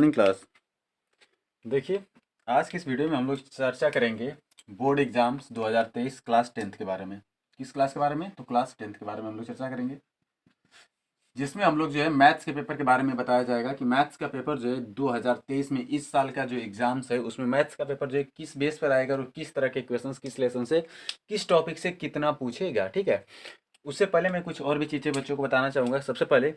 Morning class. देखिए, आज की इस वीडियो में हम लोग चर्चा करेंगे बोर्ड एग्जाम्स 2023 क्लास 10th के बारे में। किस क्लास के बारे में? तो क्लास 10th के बारे में हम लोग चर्चा करेंगे, जिसमें हम लोग जो है मैथ्स के पेपर के बारे में बताया जाएगा कि मैथ्स का पेपर जो है 2023 में इस साल का जो एग्जाम्स है उसमें मैथ्स का पेपर जो है किस बेस पर आएगा और किस तरह के क्वेश्चंस किस लेसन से किस टॉपिक से कितना पूछेगा। ठीक है, उससे पहले मैं कुछ और भी चीज़ें बच्चों को बताना चाहूँगा। सबसे पहले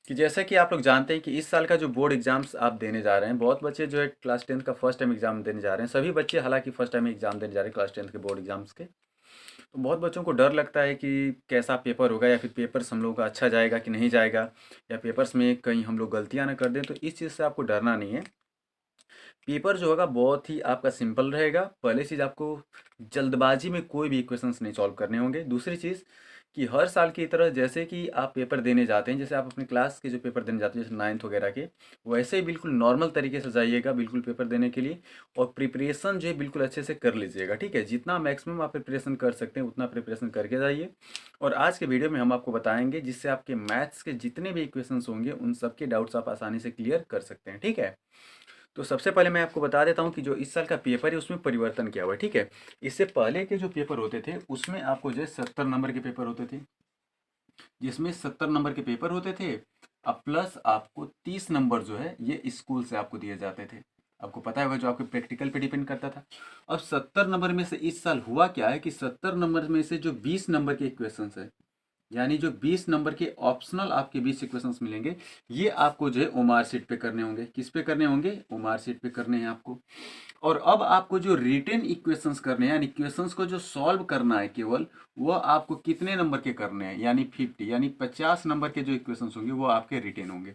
कि जैसा कि आप लोग जानते हैं कि इस साल का जो बोर्ड एग्जाम्स आप देने जा रहे हैं, बहुत बच्चे जो है क्लास 10th का फर्स्ट टाइम एग्जाम देने जा रहे हैं। सभी बच्चे हालांकि फर्स्ट टाइम एग्जाम देने जा रहे हैं क्लास 10th के बोर्ड एग्जाम्स के। तो बहुत बच्चों को डर लगता है कि कैसा पेपर होगा, या फिर पेपर्स हम लोगों का अच्छा जाएगा कि नहीं जाएगा, या पेपर्स में कहीं हम लोग गलतियां ना कर दें। तो इस चीज़ से आपको डरना नहीं है। पेपर जो होगा बहुत ही आपका सिंपल रहेगा। पहली चीज़, आपको जल्दबाजी में कोई भी इक्वेशंस नहीं सॉल्व करने होंगे। दूसरी चीज़ कि हर साल की तरह जैसे कि आप पेपर देने जाते हैं, जैसे आप अपने क्लास के जो पेपर देने जाते हैं जैसे 9th वगैरह के, वैसे ही बिल्कुल नॉर्मल तरीके से जाइएगा बिल्कुल पेपर देने के लिए। और प्रिपरेशन जो है बिल्कुल अच्छे से कर लीजिएगा। ठीक है, जितना मैक्सिमम आप प्रिपरेशन कर सकते हैं उतना प्रिपरेशन करके जाइए। और आज के वीडियो में हम आपको बताएंगे जिससे आपके मैथ्स के जितने भी इक्वेशंस होंगे उन सबके डाउट्स आप आसानी से क्लियर कर सकते हैं। ठीक है, तो सबसे पहले मैं आपको बता देता हूँ कि जो इस साल का पेपर है उसमें परिवर्तन क्या हुआ है। ठीक है, इससे पहले के जो पेपर होते थे उसमें आपको जो है 70 नंबर के पेपर होते थे, जिसमें 70 नंबर के पेपर होते थे। अब प्लस आपको 30 नंबर जो है ये स्कूल से आपको दिए जाते थे। आपको पता होगा जो आपके प्रैक्टिकल पे डिपेंड करता था। अब 70 नंबर में से इस साल हुआ क्या है कि 70 नंबर में से जो 20 नंबर के क्वेश्चन है, यानी जो 20 नंबर के ऑप्शनल आपके 20 इक्वेशंस मिलेंगे, ये आपको जो है ओमार शीट पे करने होंगे। किस पे करने होंगे? ओमार शीट पे करने हैं आपको। और अब आपको जो रिटन इक्वेशंस करने हैं, यानी इक्वेशंस को जो सॉल्व करना है केवल, वो आपको कितने नंबर के करने हैं? यानी 50, यानी 50 नंबर के जो इक्वेशंस होंगे वो आपके रिटन होंगे।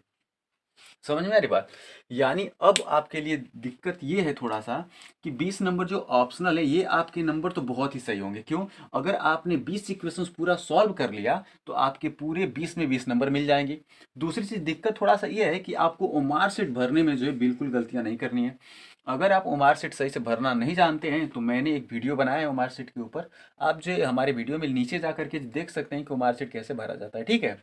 समझ में आ रही बात? यानी अब आपके लिए दिक्कत ये है थोड़ा सा कि 20 नंबर जो ऑप्शनल है ये आपके नंबर तो बहुत ही सही होंगे। क्यों? अगर आपने 20 इक्वेशंस पूरा सॉल्व कर लिया तो आपके पूरे 20 में 20 नंबर मिल जाएंगे। दूसरी चीज दिक्कत थोड़ा सा ये है कि आपको ओमार शीट भरने में जो है बिल्कुल गलतियां नहीं करनी है। अगर आप ओमार शीट सही से भरना नहीं जानते हैं तो मैंने एक वीडियो बनाया है ओमार शीट के ऊपर। आप जो है हमारे वीडियो में नीचे जा करके देख सकते हैं कि ओमार शीट कैसे भरा जाता है। ठीक है,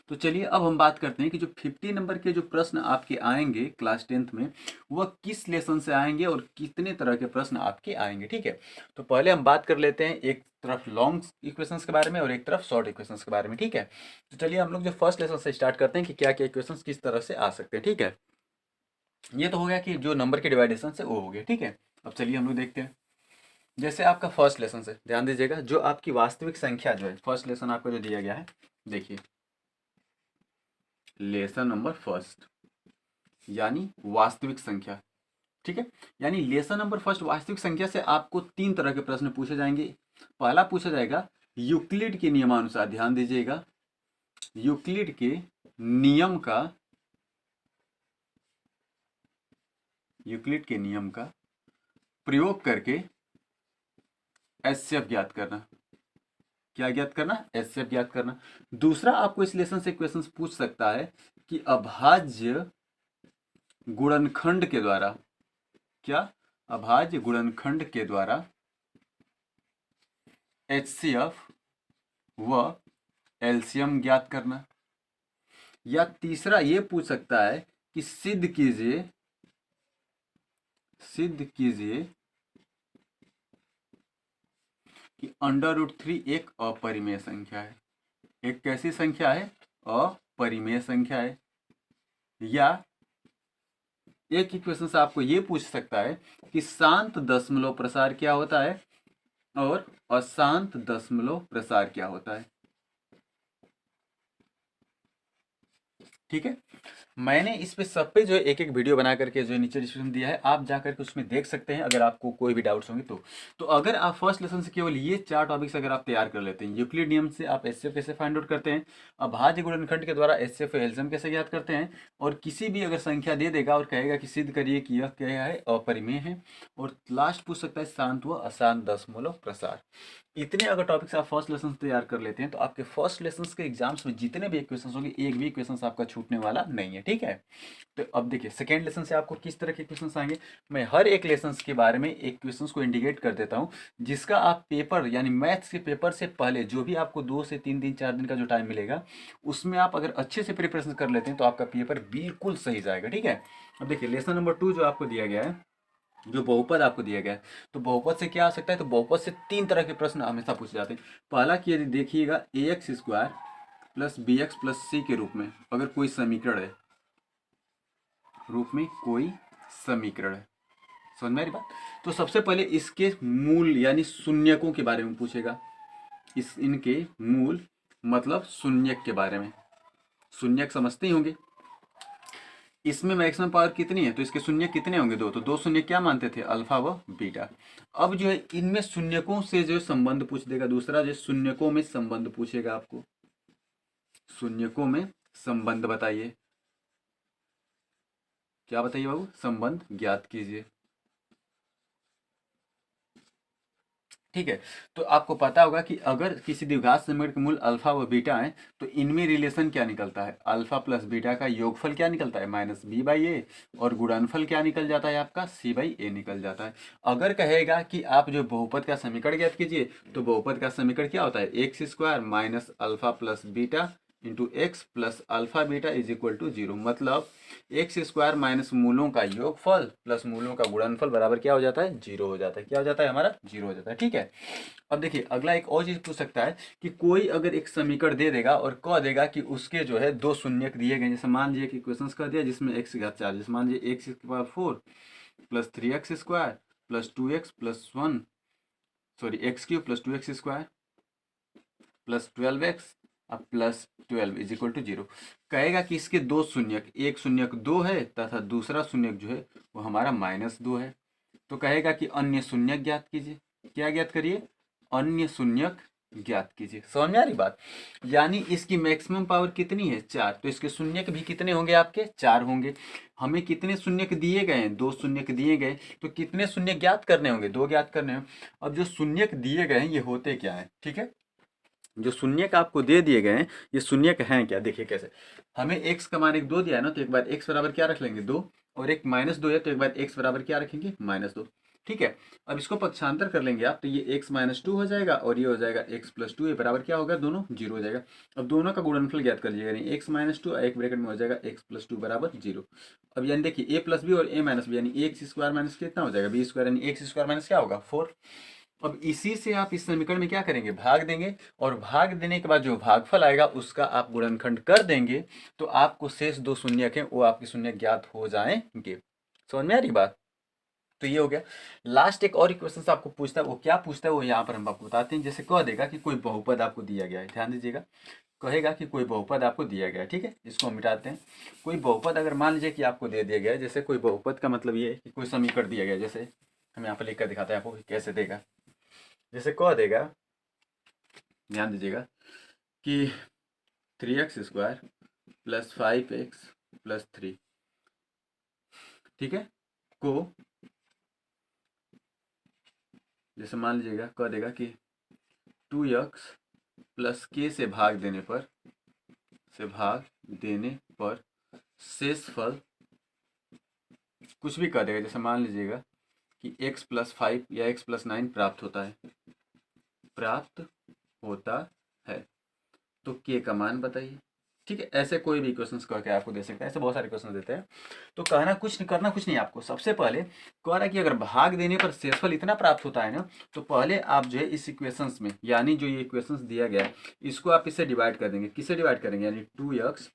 तो चलिए अब हम बात करते हैं कि जो 50 नंबर के जो प्रश्न आपके आएंगे क्लास 10th में, वह किस लेसन से आएंगे और कितने तरह के प्रश्न आपके आएंगे। ठीक है, तो पहले हम बात कर लेते हैं एक तरफ लॉन्ग इक्वेशंस के बारे में और एक तरफ शॉर्ट इक्वेशंस के बारे में। ठीक है, तो चलिए हम लोग जो फर्स्ट लेसन से स्टार्ट करते हैं कि क्या क्या इक्वेशंस किस तरह से आ सकते हैं। ठीक है, ये तो हो गया कि जो नंबर के डिवाइडेशन से वो हो गया। ठीक है, अब चलिए हम लोग देखते हैं। जैसे आपका फर्स्ट लेसन से ध्यान दीजिएगा, जो आपकी वास्तविक संख्या जो है, फर्स्ट लेसन आपको जो दिया गया है, देखिए लेसन नंबर फर्स्ट यानी वास्तविक संख्या। ठीक है, यानी लेसन नंबर फर्स्ट वास्तविक संख्या से आपको 3 तरह के प्रश्न पूछे जाएंगे। पहला पूछा जाएगा यूक्लिड के नियमानुसार, ध्यान दीजिएगा, यूक्लिड के नियम का, यूक्लिड के नियम का प्रयोग करके एचसीएफ ज्ञात करना। क्या ज्ञात करना? एचसीएफ ज्ञात करना। दूसरा आपको इस लेसन से क्वेश्चन पूछ सकता है कि अभाज्य गुणनखंड के द्वारा, क्या? अभाज्य गुणनखंड के द्वारा एचसीएफ व एलसीएम ज्ञात करना। या तीसरा ये पूछ सकता है कि सिद्ध कीजिए, सिद्ध कीजिए कि √3 एक अपरिमेय संख्या है। एक कैसी संख्या है? अपरिमेय संख्या है। या एक इक्वेशन से आपको ये पूछ सकता है कि शांत दशमलव प्रसार क्या होता है और अशांत दशमलव प्रसार क्या होता है। ठीक है, मैंने इस पे सब पे जो एक एक वीडियो बना करके जो नीचे डिस्क्रिप्शन दिया है, आप जा करके उसमें देख सकते हैं अगर आपको कोई भी डाउट्स होंगे तो अगर आप फर्स्ट लेसन से केवल ये 4 टॉपिक्स अगर आप तैयार कर लेते हैं, यूक्लिड नियम से आप एचसीएफ कैसे फाइंड आउट करते हैं, अभाज्य गुणनखंड के द्वारा एचसीएफ एलसीएम कैसे ज्ञात करते हैं, और किसी भी अगर संख्या दे देगा और कहेगा कि सिद्ध करिए कि यह क्या है, अपरिमेय है, और लास्ट पूछ सकता है शांत व अशांत दशमलव प्रसार। इतने अगर टॉपिक्स आप फर्स्ट लेसन तैयार कर लेते हैं तो आपके फर्स्ट लेसन के एग्जाम्स में जितने भी क्वेश्चन होंगे एक भी क्वेश्चन आपका छूटने वाला नहीं है। ठीक है, तो अब देखिए सेकेंड लेसन से आपको किस तरह के क्वेश्चंस आएंगे। मैं हर एक लेसन के बारे में एक क्वेश्चंस को इंडिकेट कर देता हूं, जिसका आप पेपर यानी मैथ्स के पेपर से पहले जो भी आपको 2 से 3 दिन 4 दिन का जो टाइम मिलेगा, उसमें आप अगर अच्छे से प्रिपरेशन कर लेते हैं तो आपका पेपर बिल्कुल सही जाएगा। ठीक है, अब देखिए लेसन नंबर 2 जो आपको दिया गया है, जो बहुपद आपको दिया गया है, तो बहुपद से क्या आ सकता है, तो बहुपद से 3 तरह के प्रश्न हमेशा पूछे जाते हैं। पहला कि यदि देखिएगा A X square plus B X plus C के रूप में अगर कोई समीकरण है, रूप में कोई समीकरण है, समझ में आ रही बात। तो सबसे पहले इसके मूल यानी शून्यकों के बारे में पूछेगा, इनके मूल मतलब शून्यक के बारे में। शून्यक समझते ही होंगे, इसमें मैक्सिमम पावर कितनी है, तो इसके शून्य कितने होंगे, दो। तो दो शून्य क्या मानते थे, अल्फा व बीटा। अब जो है इनमें शून्यकों से जो संबंध पूछ देगा। दूसरा जो शून्यकों में संबंध पूछेगा आपको, शून्यकों में संबंध बताइए, क्या बताइए बाबू, संबंध ज्ञात कीजिए। ठीक है, तो आपको पता होगा कि अगर किसी द्विघात समीकरण के मूल अल्फा व बीटा है तो इनमें रिलेशन क्या निकलता है, अल्फा प्लस बीटा का योगफल क्या निकलता है, माइनस बी बाई ए, और गुणनफल क्या निकल जाता है आपका, सी बाई ए निकल जाता है। अगर कहेगा कि आप जो बहुपद का समीकरण ज्ञात कीजिए, तो बहुपद का समीकरण क्या होता है, x square minus alpha plus beta into x plus alpha beta is equal to 0। मतलब एक्स स्क्वायर माइनस मूलों का योगफल प्लस मूलों का गुणनफल बराबर क्या हो जाता है, 0 हो जाता है। क्या हो जाता है हमारा, 0 हो जाता है। ठीक है, अब देखिए अगला एक और चीज पूछ सकता है कि कोई अगर एक समीकरण दे देगा और कह देगा कि उसके जो है दो शून्यक दिए गए, जैसे मान लीजिए कि क्वेश्चन कह दिया जिसमें एक्स घात 4, जैसे मान लीजिए एक्स की power 4 plus 3x square plus 2x plus 1, sorry x cube plus 2x square plus 12x अब प्लस 12 इज इक्वल टू 0। कहेगा कि इसके दो शून्यक, एक शून्यक 2 है तथा दूसरा शून्यक जो है वो हमारा -2 है। तो कहेगा कि अन्य शून्यक ज्ञात कीजिए। क्या ज्ञात करिए, अन्य शून्यक ज्ञात कीजिए। समझ में आ रही बात, यानी इसकी मैक्सिमम पावर कितनी है, 4, तो इसके शून्यक भी कितने होंगे आपके, 4 होंगे। हमें कितने शून्यक दिए गए हैं, दो शून्यक दिए गए, तो कितने शून्यक ज्ञात करने होंगे, दो ज्ञात करने होंगे। अब जो शून्यक दिए गए हैं ये होते क्या है, ठीक है, जो शून्यक आपको दे दिए गए हैं ये शून्यक हैं क्या, देखिए कैसे। हमें x का मान 2 दिया है ना, तो एक बार x बराबर क्या रख लेंगे, 2, और एक -2 है तो एक बार x बराबर क्या रखेंगे, -2। ठीक है, अब इसको पक्षांतर कर लेंगे आप, तो ये x -2 हो जाएगा और ये हो जाएगा x प्लस 2, ये बराबर क्या होगा, दोनों 0 हो जाएगा। अब दोनों का गुणनफल ज्ञात कर लीजिएगा, यानी x -2 एक ब्रैकेट में हो जाएगा x प्लस 2 बराबर 0। अब यानी देखिए a प्लस बी और a माइनस बी, यानी एक्स स्क्वायर माइनस कितना हो जाएगा, बी स्क्वायर, यानी एक्स स्क्वायर माइनस क्या होगा, 4। अब इसी से आप इस समीकरण में क्या करेंगे, भाग देंगे, और भाग देने के बाद जो भागफल आएगा उसका आप गुणनखंड कर देंगे, तो आपको शेष दो शून्यक हैं वो आपके शून्यक ज्ञात हो जाएंगे। समझ में आ रही बात, तो ये हो गया। लास्ट एक और क्वेश्चन आपको पूछता है, वो क्या पूछता है वो यहाँ पर हम आपको बताते हैं। जैसे कह देगा कि कोई बहुपद आपको दिया गया है, ध्यान दीजिएगा, कहेगा कि कोई बहुपद आपको दिया गया है, ठीक है, इसको हम मिटाते हैं। कोई बहुपद अगर मान लीजिए कि आपको दे दिया गया है, जैसे कोई बहुपद का मतलब ये है कि कोई समीकरण दिया गया है, जैसे हम यहाँ पर लिख कर दिखाते हैं आपको कैसे देगा। जैसे कह देगा, ध्यान दीजिएगा, कि 3x square plus 5x plus 3, ठीक है, को जैसे मान लीजिएगा कह देगा कि 2x प्लस k से भाग देने पर शेषफल कुछ भी कह देगा। जैसे मान लीजिएगा कि x प्लस 5 या x प्लस 9 प्राप्त होता है, तो k का मान बताइए। ठीक है, ऐसे कोई भी क्वेश्चंस करके आपको दे सकता है, ऐसे बहुत सारे क्वेश्चन देते हैं। तो करना कुछ नहीं आपको, सबसे पहले कह रहा है कि अगर भाग देने पर शेषफल इतना प्राप्त होता है ना, तो पहले आप जो है इस इक्वेशंस में, यानी जो ये इक्वेशंस दिया गया है इसको आप इससे डिवाइड कर देंगे। किससे डिवाइड करेंगे, यानी 2x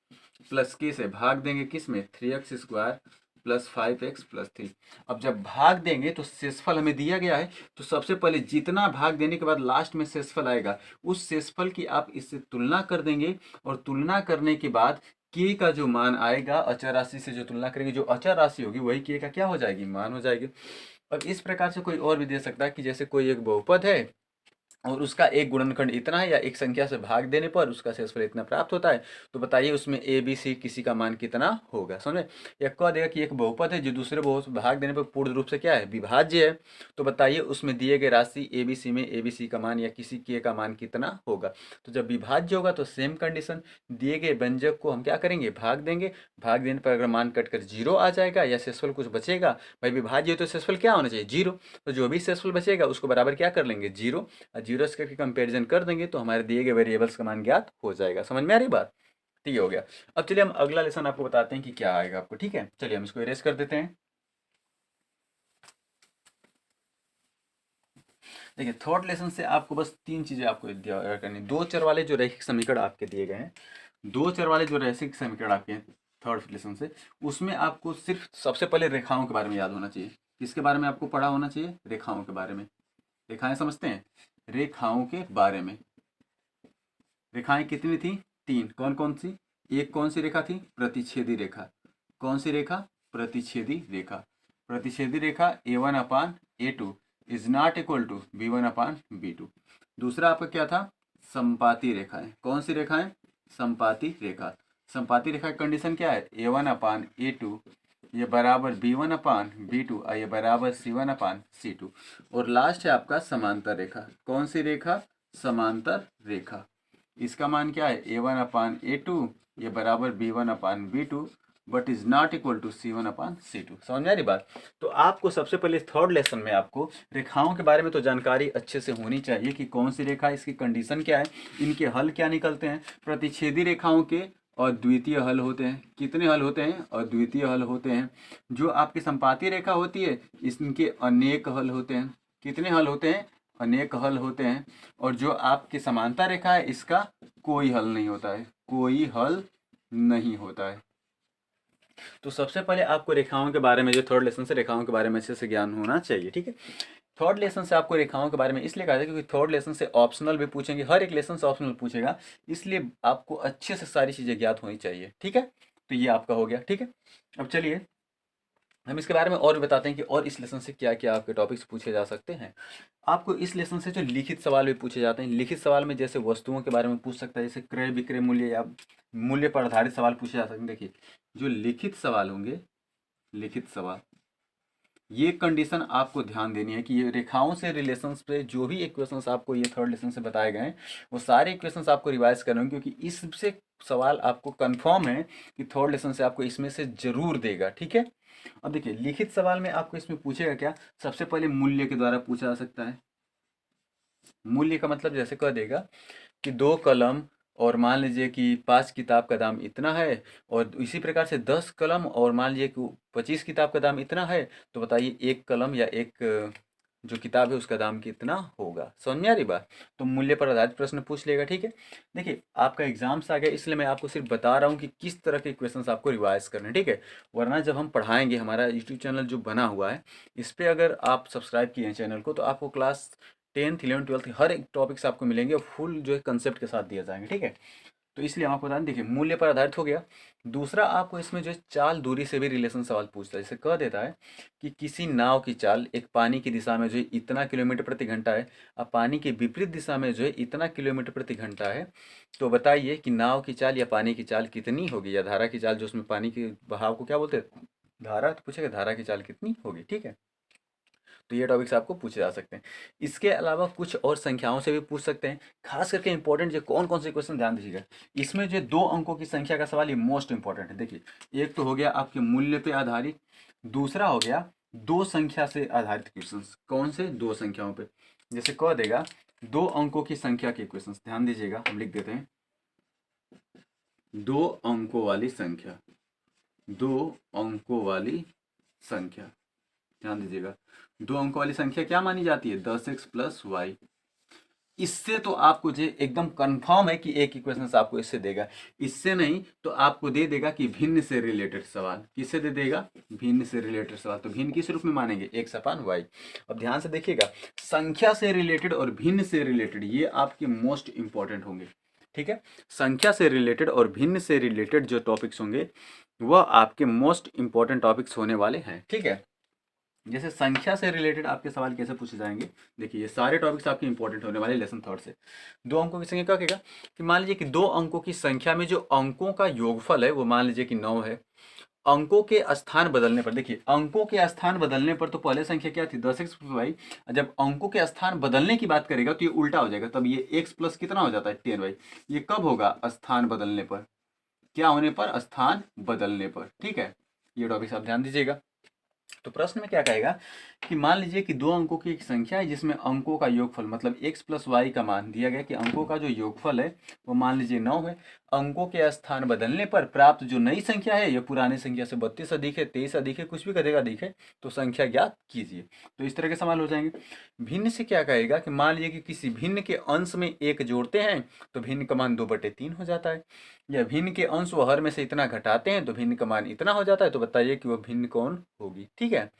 प्लस k से भाग देंगे, किस में, 3x square plus 5x plus 3। अब जब भाग देंगे तो शेषफल हमें दिया गया है, तो सबसे पहले जितना भाग देने के बाद लास्ट में शेषफल आएगा उस शेषफल की आप इससे तुलना कर देंगे, और तुलना करने के बाद k का जो मान आएगा अचर राशि से जो तुलना करेंगे, जो अचर राशि होगी वही k का क्या हो जाएगी, मान हो जाएगी। अब इस प्रकार से कोई और भी दे सकता है कि जैसे कोई एक बहुपद है और उसका एक गुणनखंड इतना है, या एक संख्या से भाग देने पर उसका शेषफल इतना प्राप्त होता है, तो बताइए उसमें ए बी सी किसी का मान कितना होगा, समझे। या कह देगा कि एक बहुपद है जो दूसरे बहुपद भाग देने पर पूर्ण रूप से क्या है, विभाज्य है, तो बताइए उसमें दिए गए राशि ए बी सी में ए बी सी का मान या किसी के का मान कितना होगा। तो जब विभाज्य होगा तो सेम कंडीशन, दिए गए व्यंजक को हम क्या करेंगे, भाग देंगे, भाग देने पर अगर मान कट कर 0 आ जाएगा या शेषफल कुछ बचेगा, भाई विभाज्य तो शेषफल क्या होना चाहिए, 0, तो जो भी शेषफल बचेगा उसको बराबर क्या कर लेंगे, 0, और 0 से करके कंपेरिजन कर देंगे तो हमारे दिए गए वेरिएबल्स का मान ज्ञात हो जाएगा। समझ में आ रही बात, तो ये हो गया। अब चलिए हम अगला लेसन आपको बताते हैं कि क्या आएगा आपको, ठीक है। चलिए हम इसको इरेज कर देते हैं। देखिए थर्ड लेसन से आपको बस 3 चीजें आपको याद करनी। दो चर वाले जो रैखिक समीकरण आपके दिए गए हैं, दो चर वाले जो रैखिक समीकरण आपके हैं थर्ड लेसन से, उसमें आपको सिर्फ सबसे पहले रेखाओं के बारे में याद होना चाहिए। किसके बारे में आपको पढ़ा होना चाहिए? रेखाओं के बारे में। रेखाएं समझते हैं? रेखाओं के बारे में। रेखाएं कितनी थी? 3। कौन कौन सी? एक कौन सी रेखा थी? प्रतिच्छेदी रेखा। कौन सी रेखा? प्रतिच्छेदी रेखा। प्रतिच्छेदी रेखा A1/A2 is not equal to B1/B2। दूसरा आपका क्या था? संपाती रेखाएं। कौन सी रेखाएं? संपाती रेखा। संपाती रेखा की कंडीशन क्या है? A1/A2 ये बराबर B1/B2 और ये बराबर C1/C2। और लास्ट है आपका समांतर रेखा। कौन सी रेखा? समांतर रेखा। इसका मान क्या है? A1/A2 ये बराबर B1/B2 but is not equal to C1/C2। समझ में आ रही बात? तो आपको सबसे पहले थर्ड लेसन में आपको रेखाओं के बारे में तो जानकारी अच्छे से होनी चाहिए कि कौन सी रेखा, इसकी कंडीशन क्या है, इनके हल क्या निकलते हैं। प्रतिच्छेदी रेखाओं के और द्वितीय हल होते हैं। कितने हल होते हैं? और द्वितीय हल होते हैं। जो आपकी संपाती रेखा होती है इनके अनेक हल होते हैं। कितने हल होते हैं? अनेक हल होते हैं। और जो आपकी समांतर रेखा है इसका कोई हल नहीं होता है। कोई हल नहीं होता है। तो सबसे पहले आपको रेखाओं के बारे में, जो थर्ड लेसन से रेखाओं के बारे में अच्छे से ज्ञान होना चाहिए, ठीक है। थर्ड लेसन से आपको रेखाओं के बारे में इसलिए कहा था क्योंकि थर्ड लेसन से ऑप्शनल भी पूछेंगे, हर एक लेसन से ऑप्शनल पूछेगा, इसलिए आपको अच्छे से सारी चीजें ज्ञात होनी चाहिए, ठीक है। तो ये आपका हो गया, ठीक है। अब चलिए हम इसके बारे में और भी बताते हैं कि और इस लेसन से क्या क्या आपके टॉपिक्स पूछे जा सकते हैं। आपको इस लेसन से जो लिखित सवाल भी पूछे जाते हैं। लिखित सवाल में जैसे वस्तुओं के बारे में पूछ सकता है, जैसे क्रय विक्रय मूल्य या मूल्य पर आधारित सवाल पूछे जा सकते हैं। देखिए जो लिखित सवाल होंगे, लिखित सवाल, ये कंडीशन आपको ध्यान देनी है कि ये रेखाओं से रिलेशंस पे जो भी इक्वेशंस आपको ये थर्ड लेसन से बताए गए हैं वो सारे इक्वेशंस आपको रिवाइज करने होंगे, क्योंकि इससे सवाल आपको कंफर्म है कि थर्ड लेसन से आपको इसमें से जरूर देगा, ठीक है। अब देखिए लिखित सवाल में आपको इसमें पूछेगा क्या? सबसे पहले मूल्य के द्वारा पूछा जा सकता है। मूल्य का मतलब जैसे कह देगा कि 2 कलम और मान लीजिए कि 5 किताब का दाम इतना है, और इसी प्रकार से 10 कलम और मान लीजिए कि 25 किताब का दाम इतना है, तो बताइए एक कलम या एक जो किताब है उसका दाम कितना होगा। समझ में आ रही बात? तो मूल्य पर आधारित प्रश्न पूछ लेगा, ठीक है। देखिए आपका एग्जाम्स आ गया, इसलिए मैं आपको सिर्फ बता रहा हूँ कि किस तरह के क्वेश्चंस आपको रिवाइज करने हैं, ठीक है। वरना जब हम पढ़ाएंगे, हमारा यूट्यूब चैनल जो बना हुआ है इस पर अगर आप सब्सक्राइब किए हैं चैनल को, तो आपको क्लास 10th 11th 12th हर एक टॉपिक्स आपको मिलेंगे और फुल जो है कंसेप्ट के साथ दिए जाएंगे, ठीक है। तो इसलिए हम आपको बता दें, देखिए मूल्य पर आधारित हो गया। दूसरा आपको इसमें जो है चाल दूरी से भी रिलेशन सवाल पूछता है। जैसे कह देता है कि किसी नाव की चाल एक पानी की दिशा में जो है इतना किलोमीटर प्रति घंटा है, अब पानी की विपरीत दिशा में जो है इतना किलोमीटर प्रति घंटा है, तो बताइए कि नाव की चाल या पानी की चाल कितनी होगी, या धारा की चाल, जो उसमें पानी के बहाव को क्या बोलते हैं? धारा। तो पूछेगा धारा की चाल कितनी होगी, ठीक है। तो ये टॉपिक्स आपको पूछे जा सकते हैं। इसके अलावा कुछ और संख्याओं से भी पूछ सकते हैं। खास करके इंपॉर्टेंट जो कौन कौन से क्वेश्चन ध्यान दीजिएगा, इसमें जो 2 अंकों की संख्या का सवाल, ये मोस्ट इंपॉर्टेंट है। देखिए एक तो हो गया आपके मूल्य पे आधारित, दूसरा हो गया 2 संख्या से आधारित क्वेश्चन। कौन से? 2 संख्याओं पे। जैसे कह देगा 2 अंकों की संख्या के क्वेश्चन, ध्यान दीजिएगा, हम लिख देते हैं 2 अंकों वाली संख्या। 2 अंकों वाली संख्या, ध्यान दीजिएगा, 2 अंकों वाली संख्या क्या मानी जाती है? 10x plus Y. इससे तो आपको जो एकदम कंफर्म है कि एक इक्वेशन आपको इससे देगा। इससे नहीं तो आपको दे देगा कि भिन्न से रिलेटेड सवाल। किससे दे देगा? भिन्न से रिलेटेड सवाल। तो भिन्न किस रूप में मानेंगे? x/y। अब ध्यान से देखिएगा, संख्या से रिलेटेड और भिन्न से रिलेटेड ये आपके मोस्ट इंपॉर्टेंट होंगे, ठीक है। संख्या से रिलेटेड और भिन्न से रिलेटेड जो टॉपिक्स होंगे वह आपके मोस्ट इंपॉर्टेंट टॉपिक्स होने वाले हैं, ठीक है। जैसे संख्या से रिलेटेड आपके सवाल कैसे पूछे जाएंगे, देखिए ये सारे टॉपिक्स आपके इंपॉर्टेंट होने वाले लेसन थर्ड से। 2 अंकों की संख्या क्या कहेगा कि मान लीजिए कि 2 अंकों की संख्या में जो अंकों का योगफल है वो मान लीजिए कि 9 है। अंकों के स्थान बदलने पर, देखिए अंकों के स्थान बदलने पर तो पहले संख्या क्या थी? 10x plus Y. जब अंकों के स्थान बदलने की बात करेगा तो ये उल्टा हो जाएगा, तब ये x प्लस कितना हो जाता है? 10y। ये कब होगा? स्थान बदलने पर। क्या होने पर? स्थान बदलने पर, ठीक है। ये टॉपिक्स आप ध्यान दीजिएगा। तो प्रश्न में क्या कहेगा कि मान लीजिए कि दो अंकों की एक संख्या है जिसमें अंकों का योगफल मतलब x प्लस वाई का मान दिया गया कि अंकों का जो योगफल है वो मान लीजिए 9 है। अंकों के स्थान बदलने पर प्राप्त जो नई संख्या है ये पुरानी संख्या से 32 अधिक है, 23 अधिक है, कुछ भी करेगा अधिक है, तो संख्या ज्ञात कीजिए। तो इस तरह के सवाल हो जाएंगे। भिन्न से क्या कहेगा कि मान लीजिए कि किसी भिन्न के अंश में एक जोड़ते हैं तो भिन्न का मान 2/3 हो जाता है, या भिन्न के अंश व हर में से इतना घटाते हैं तो भिन्न का मान इतना हो जाता है, तो बताइए कि वह भिन्न कौन होगी। ठीक है।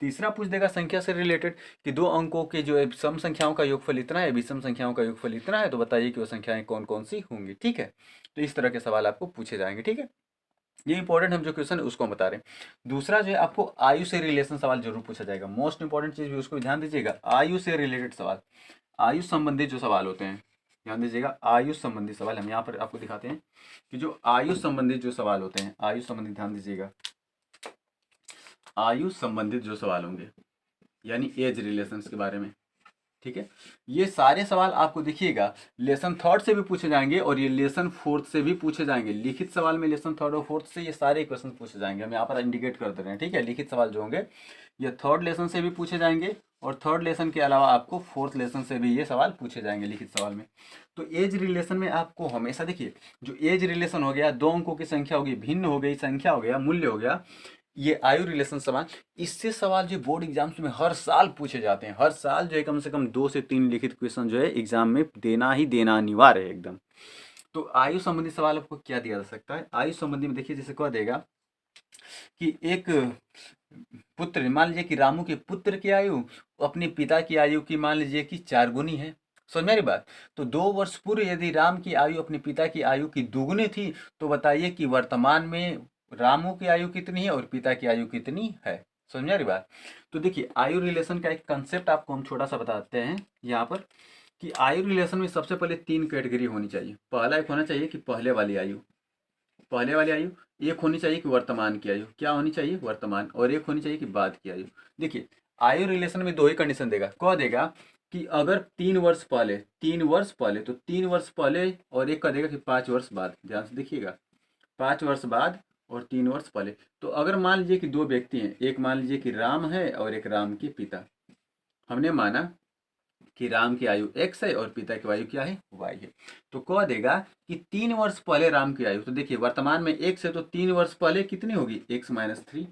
तीसरा पूछ देगा संख्या से रिलेटेड कि दो अंकों के जो है सम संख्याओं का योगफल इतना है, विषम संख्याओं का योगफल इतना है, तो बताइए कि वो संख्याएं कौन कौन सी होंगी। ठीक है। तो इस तरह के सवाल आपको पूछे जाएंगे। ठीक है, ये इंपॉर्टेंट हम जो क्वेश्चन है उसको हम बता रहे हैं। दूसरा जो है आपको आयु से रिलेशन सवाल जरूर पूछा जाएगा। मोस्ट इंपॉर्टेंट चीज भी उसको ध्यान दीजिएगा, आयु से रिलेटेड सवाल, आयु संबंधित जो सवाल होते हैं ध्यान दीजिएगा। आयु संबंधित सवाल हम यहाँ पर आपको दिखाते हैं कि जो आयु संबंधित जो सवाल होते हैं, आयु संबंधित ध्यान दीजिएगा, आयु संबंधित जो सवाल होंगे यानी एज रिलेशंस के बारे में। ठीक है, ये सारे सवाल आपको देखिएगा लेसन थर्ड से भी पूछे जाएंगे और ये लेसन फोर्थ से भी पूछे जाएंगे। लिखित सवाल में लेसन थर्ड और फोर्थ से ये सारे क्वेश्चन पूछे जाएंगे, हम यहाँ पर इंडिकेट कर दे रहे हैं। ठीक है, लिखित सवाल जो होंगे ये थर्ड लेसन से भी पूछे जाएंगे और थर्ड लेसन के अलावा आपको फोर्थ लेसन से भी ये सवाल पूछे जाएंगे लिखित सवाल में। तो एज रिलेशन में आपको हमेशा देखिए जो एज रिलेशन हो गया, दो अंकों की संख्या हो गई, भिन्न हो गई, संख्या हो गया, मूल्य हो गया, ये आयु रिलेशन सवाल, इससे सवाल जो बोर्ड एग्जाम्स में हर साल पूछे जाते हैं। हर साल जो है कम से कम 2 से 3 लिखित क्वेश्चन जो है एग्जाम में देना ही देना अनिवार्य है एकदम। तो आयु संबंधी सवाल आपको क्या दिया जा सकता है? आयु संबंधी में देखिए जैसे कह देगा कि एक पुत्र, मान लीजिए कि रामू के पुत्र की आयु अपने पिता की आयु की मान लीजिए कि 4 गुनी है। समझ मेरी बात? तो 2 वर्ष पूर्व यदि राम की आयु अपने पिता की आयु की दुगुनी थी तो बताइए कि वर्तमान में रामू की आयु कितनी है और पिता की आयु कितनी है। समझ में आ रही बात? तो देखिए आयु रिलेशन का एक कंसेप्ट आपको हम छोटा सा बताते हैं यहाँ पर कि आयु रिलेशन में सबसे पहले 3 कैटेगरी होनी चाहिए। पहला एक होना चाहिए कि पहले वाली आयु, पहले वाली आयु, एक होनी चाहिए कि वर्तमान की आयु, क्या होनी चाहिए वर्तमान, और एक होनी चाहिए कि बाद की आयु। देखिए आयु रिलेशन में 2 ही कंडीशन देगा, कह देगा कि अगर 3 वर्ष पहले, 3 वर्ष पहले, तो 3 वर्ष पहले, और एक कह देगा कि 5 वर्ष बाद। ध्यान से देखिएगा, 5 वर्ष बाद और 3 वर्ष पहले। तो अगर मान लीजिए कि 2 व्यक्ति हैं, एक मान लीजिए कि राम है और एक राम के पिता, हमने माना कि राम की आयु x है और पिता की आयु क्या है y है, तो कह देगा कि 3 वर्ष पहले राम की आयु, तो देखिए वर्तमान में x है तो 3 वर्ष पहले कितनी होगी x माइनस 3,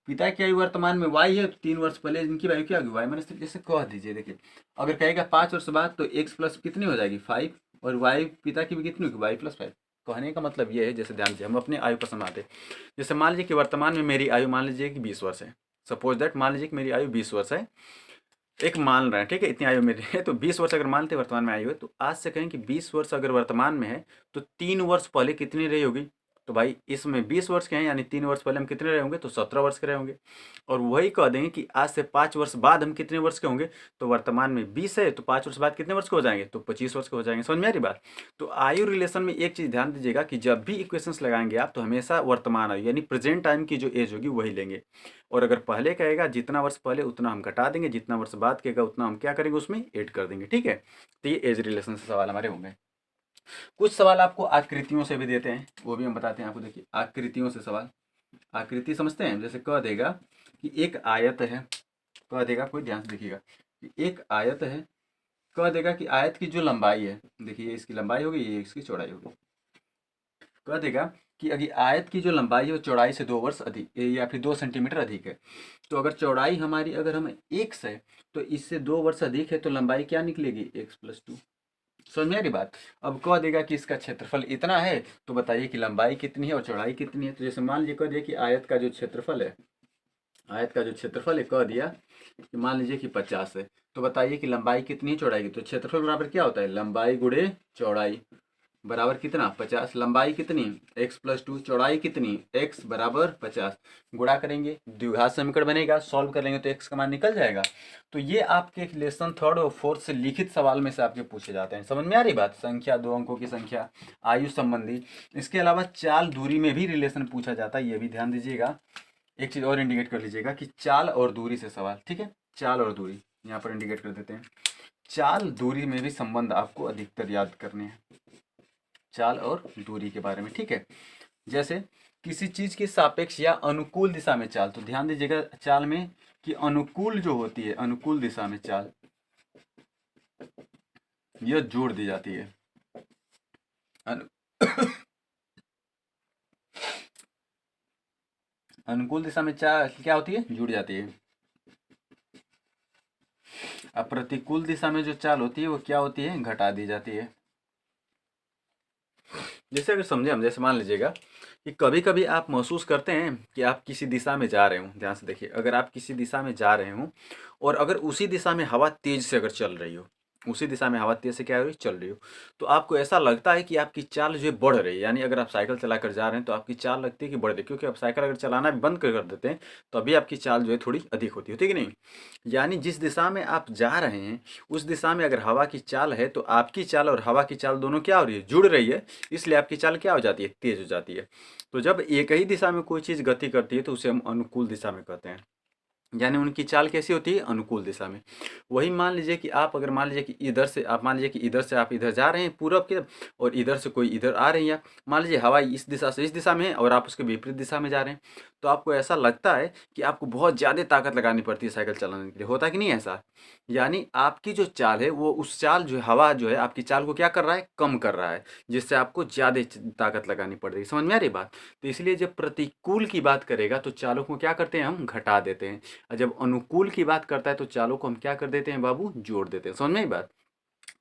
पिता की आयु वर्तमान में y है तो 3 वर्ष पहले इनकी आयु क्या होगी y माइनस 3। जैसे कह दीजिए, देखिए अगर कहेगा 5 वर्ष बाद तो x प्लस कितनी हो जाएगी 5 और y पिता की भी कितनी होगी y प्लस 5। कहने का मतलब ये है, जैसे ध्यान से हम अपने आयु पर समझाते, जैसे मान लीजिए कि वर्तमान में मेरी आयु मान लीजिए कि 20 वर्ष है, सपोज दैट मान लीजिए कि मेरी आयु 20 वर्ष है, एक मान रहे हैं, ठीक है, इतनी आयु मेरी है, तो 20 वर्ष अगर मानते वर्तमान में आयु है, तो आज से कहें कि 20 वर्ष अगर वर्तमान में है तो 3 वर्ष पहले कितनी रही होगी, तो भाई इसमें 20 वर्ष के हैं यानी 3 वर्ष पहले हम कितने रहे होंगे, तो 17 वर्ष के रहे होंगे। और वही कह देंगे कि आज से 5 वर्ष बाद हम कितने वर्ष के होंगे, तो वर्तमान में 20 है तो 5 वर्ष बाद कितने वर्ष के हो जाएंगे, तो 25 वर्ष के हो जाएंगे। समझ में आ रही बात? तो आयु रिलेशन में एक चीज़ ध्यान दीजिएगा कि जब भी इक्वेशंस लगाएंगे आप तो हमेशा वर्तमान आयु यानी प्रेजेंट टाइम की जो एज होगी वही लेंगे, और अगर पहले कहेगा जितना वर्ष पहले उतना हम घटा देंगे, जितना वर्ष बाद कहेगा उतना हम क्या करेंगे उसमें ऐड कर देंगे। ठीक है, तो ये एज रिलेशन से सवाल हमारे होंगे। कुछ सवाल आपको आकृतियों से भी देते हैं, वो भी हम बताते हैं आपको। देखिए आकृतियों से सवाल, आकृति समझते हैं, जैसे कह देगा कि एक आयत है, कह देगा, कोई ध्यान से देखिएगा कि एक आयत है, कह देगा कि आयत की जो लंबाई है, देखिए इसकी लंबाई होगी, ये इसकी चौड़ाई होगी, कह देगा कि अगर आयत की जो लंबाई है वो चौड़ाई से 2 वर्ष अधिक या फिर 2 सेंटीमीटर अधिक है, तो अगर चौड़ाई हमारी अगर हम x है तो इससे 2 वर्ष अधिक है तो लंबाई क्या निकलेगी x प्लस 2। समझ में आ रही बात? अब कह देगा कि इसका क्षेत्रफल इतना है तो बताइए कि लंबाई कितनी है और चौड़ाई कितनी है। तो जैसे मान लीजिए कह दिया कि आयत का जो क्षेत्रफल है, आयत का जो क्षेत्रफल है कह दिया कि मान लीजिए कि 50 है, तो बताइए कि लंबाई कितनी है, चौड़ाई की। तो क्षेत्रफल बराबर क्या होता है, लंबाई गुणे चौड़ाई बराबर कितना 50, लंबाई कितनी x प्लस 2, चौड़ाई कितनी x बराबर 50, गुणा करेंगे द्विघात समीकरण बनेगा, सॉल्व कर लेंगे तो x का मान निकल जाएगा। तो ये आपके लेसन थर्ड और फोर्थ से लिखित सवाल में से आपके पूछे जाते हैं। समझ में आ रही बात? संख्या, 2 अंकों की संख्या, आयु संबंधी, इसके अलावा चाल दूरी में भी रिलेशन पूछा जाता है, ये भी ध्यान दीजिएगा। एक चीज़ और इंडिकेट कर लीजिएगा कि चाल और दूरी से सवाल, ठीक है, चाल और दूरी यहाँ पर इंडिकेट कर देते हैं। चाल दूरी में भी संबंध आपको अधिकतर याद करने हैं, चाल और दूरी के बारे में। ठीक है, जैसे किसी चीज के सापेक्ष या अनुकूल दिशा में चाल, तो ध्यान दीजिएगा चाल में कि अनुकूल जो होती है, अनुकूल दिशा में चाल, यह जोड़ दी जाती है। अनुकूल दिशा में चाल क्या होती है, जुड़ जाती है। अब प्रतिकूल दिशा में जो चाल होती है वो क्या होती है, घटा दी जाती है। जैसे अगर समझे हम, जैसे मान लीजिएगा कि कभी कभी आप महसूस करते हैं कि आप किसी दिशा में जा रहे हो, ध्यान से देखिए, अगर आप किसी दिशा में जा रहे हो और अगर उसी दिशा में हवा तेज से अगर चल रही हो, उसी दिशा में हवा तेज से क्या हो रही, चल रही हो, तो आपको ऐसा लगता है कि आपकी चाल जो है बढ़ रही है। यानी अगर आप साइकिल चला कर जा रहे हैं तो आपकी चाल लगती है कि बढ़ रही है, क्योंकि आप साइकिल अगर चलाना भी बंद कर देते हैं तो अभी आपकी चाल जो है थोड़ी अधिक होती है, ठीक है नहीं। यानी जिस दिशा में आप जा रहे हैं उस दिशा में अगर हवा की चाल है तो आपकी चाल और हवा की चाल दोनों क्या हो रही है, जुड़ रही है, इसलिए आपकी चाल क्या हो जाती है, तेज हो जाती है। तो जब एक ही दिशा में कोई चीज़ गति करती है तो उसे हम अनुकूल दिशा में कहते हैं। यानी उनकी चाल कैसी होती है, अनुकूल दिशा में। वही मान लीजिए कि आप अगर मान लीजिए कि इधर से आप मान लीजिए कि इधर से आप इधर जा रहे हैं पूरब की, और इधर से कोई इधर आ रही है, मान लीजिए हवा इस दिशा से इस दिशा में है और आप उसके विपरीत दिशा में जा रहे हैं, तो आपको ऐसा लगता है कि आपको बहुत ज़्यादा ताकत लगानी पड़ती है साइकिल चलाने के लिए, होता कि नहीं ऐसा। यानी आपकी जो चाल है वो उस चाल जो है, हवा जो है आपकी चाल को क्या कर रहा है, कम कर रहा है, जिससे आपको ज़्यादा ताकत लगानी पड़ रही है। समझ में आ रही बात। तो इसलिए जब प्रतिकूल की बात करेगा तो चालों को क्या करते हैं, हम घटा देते हैं, और जब अनुकूल की बात करता है तो चालों को हम क्या कर देते हैं बाबू, जोड़ देते हैं। समझ में आई बात।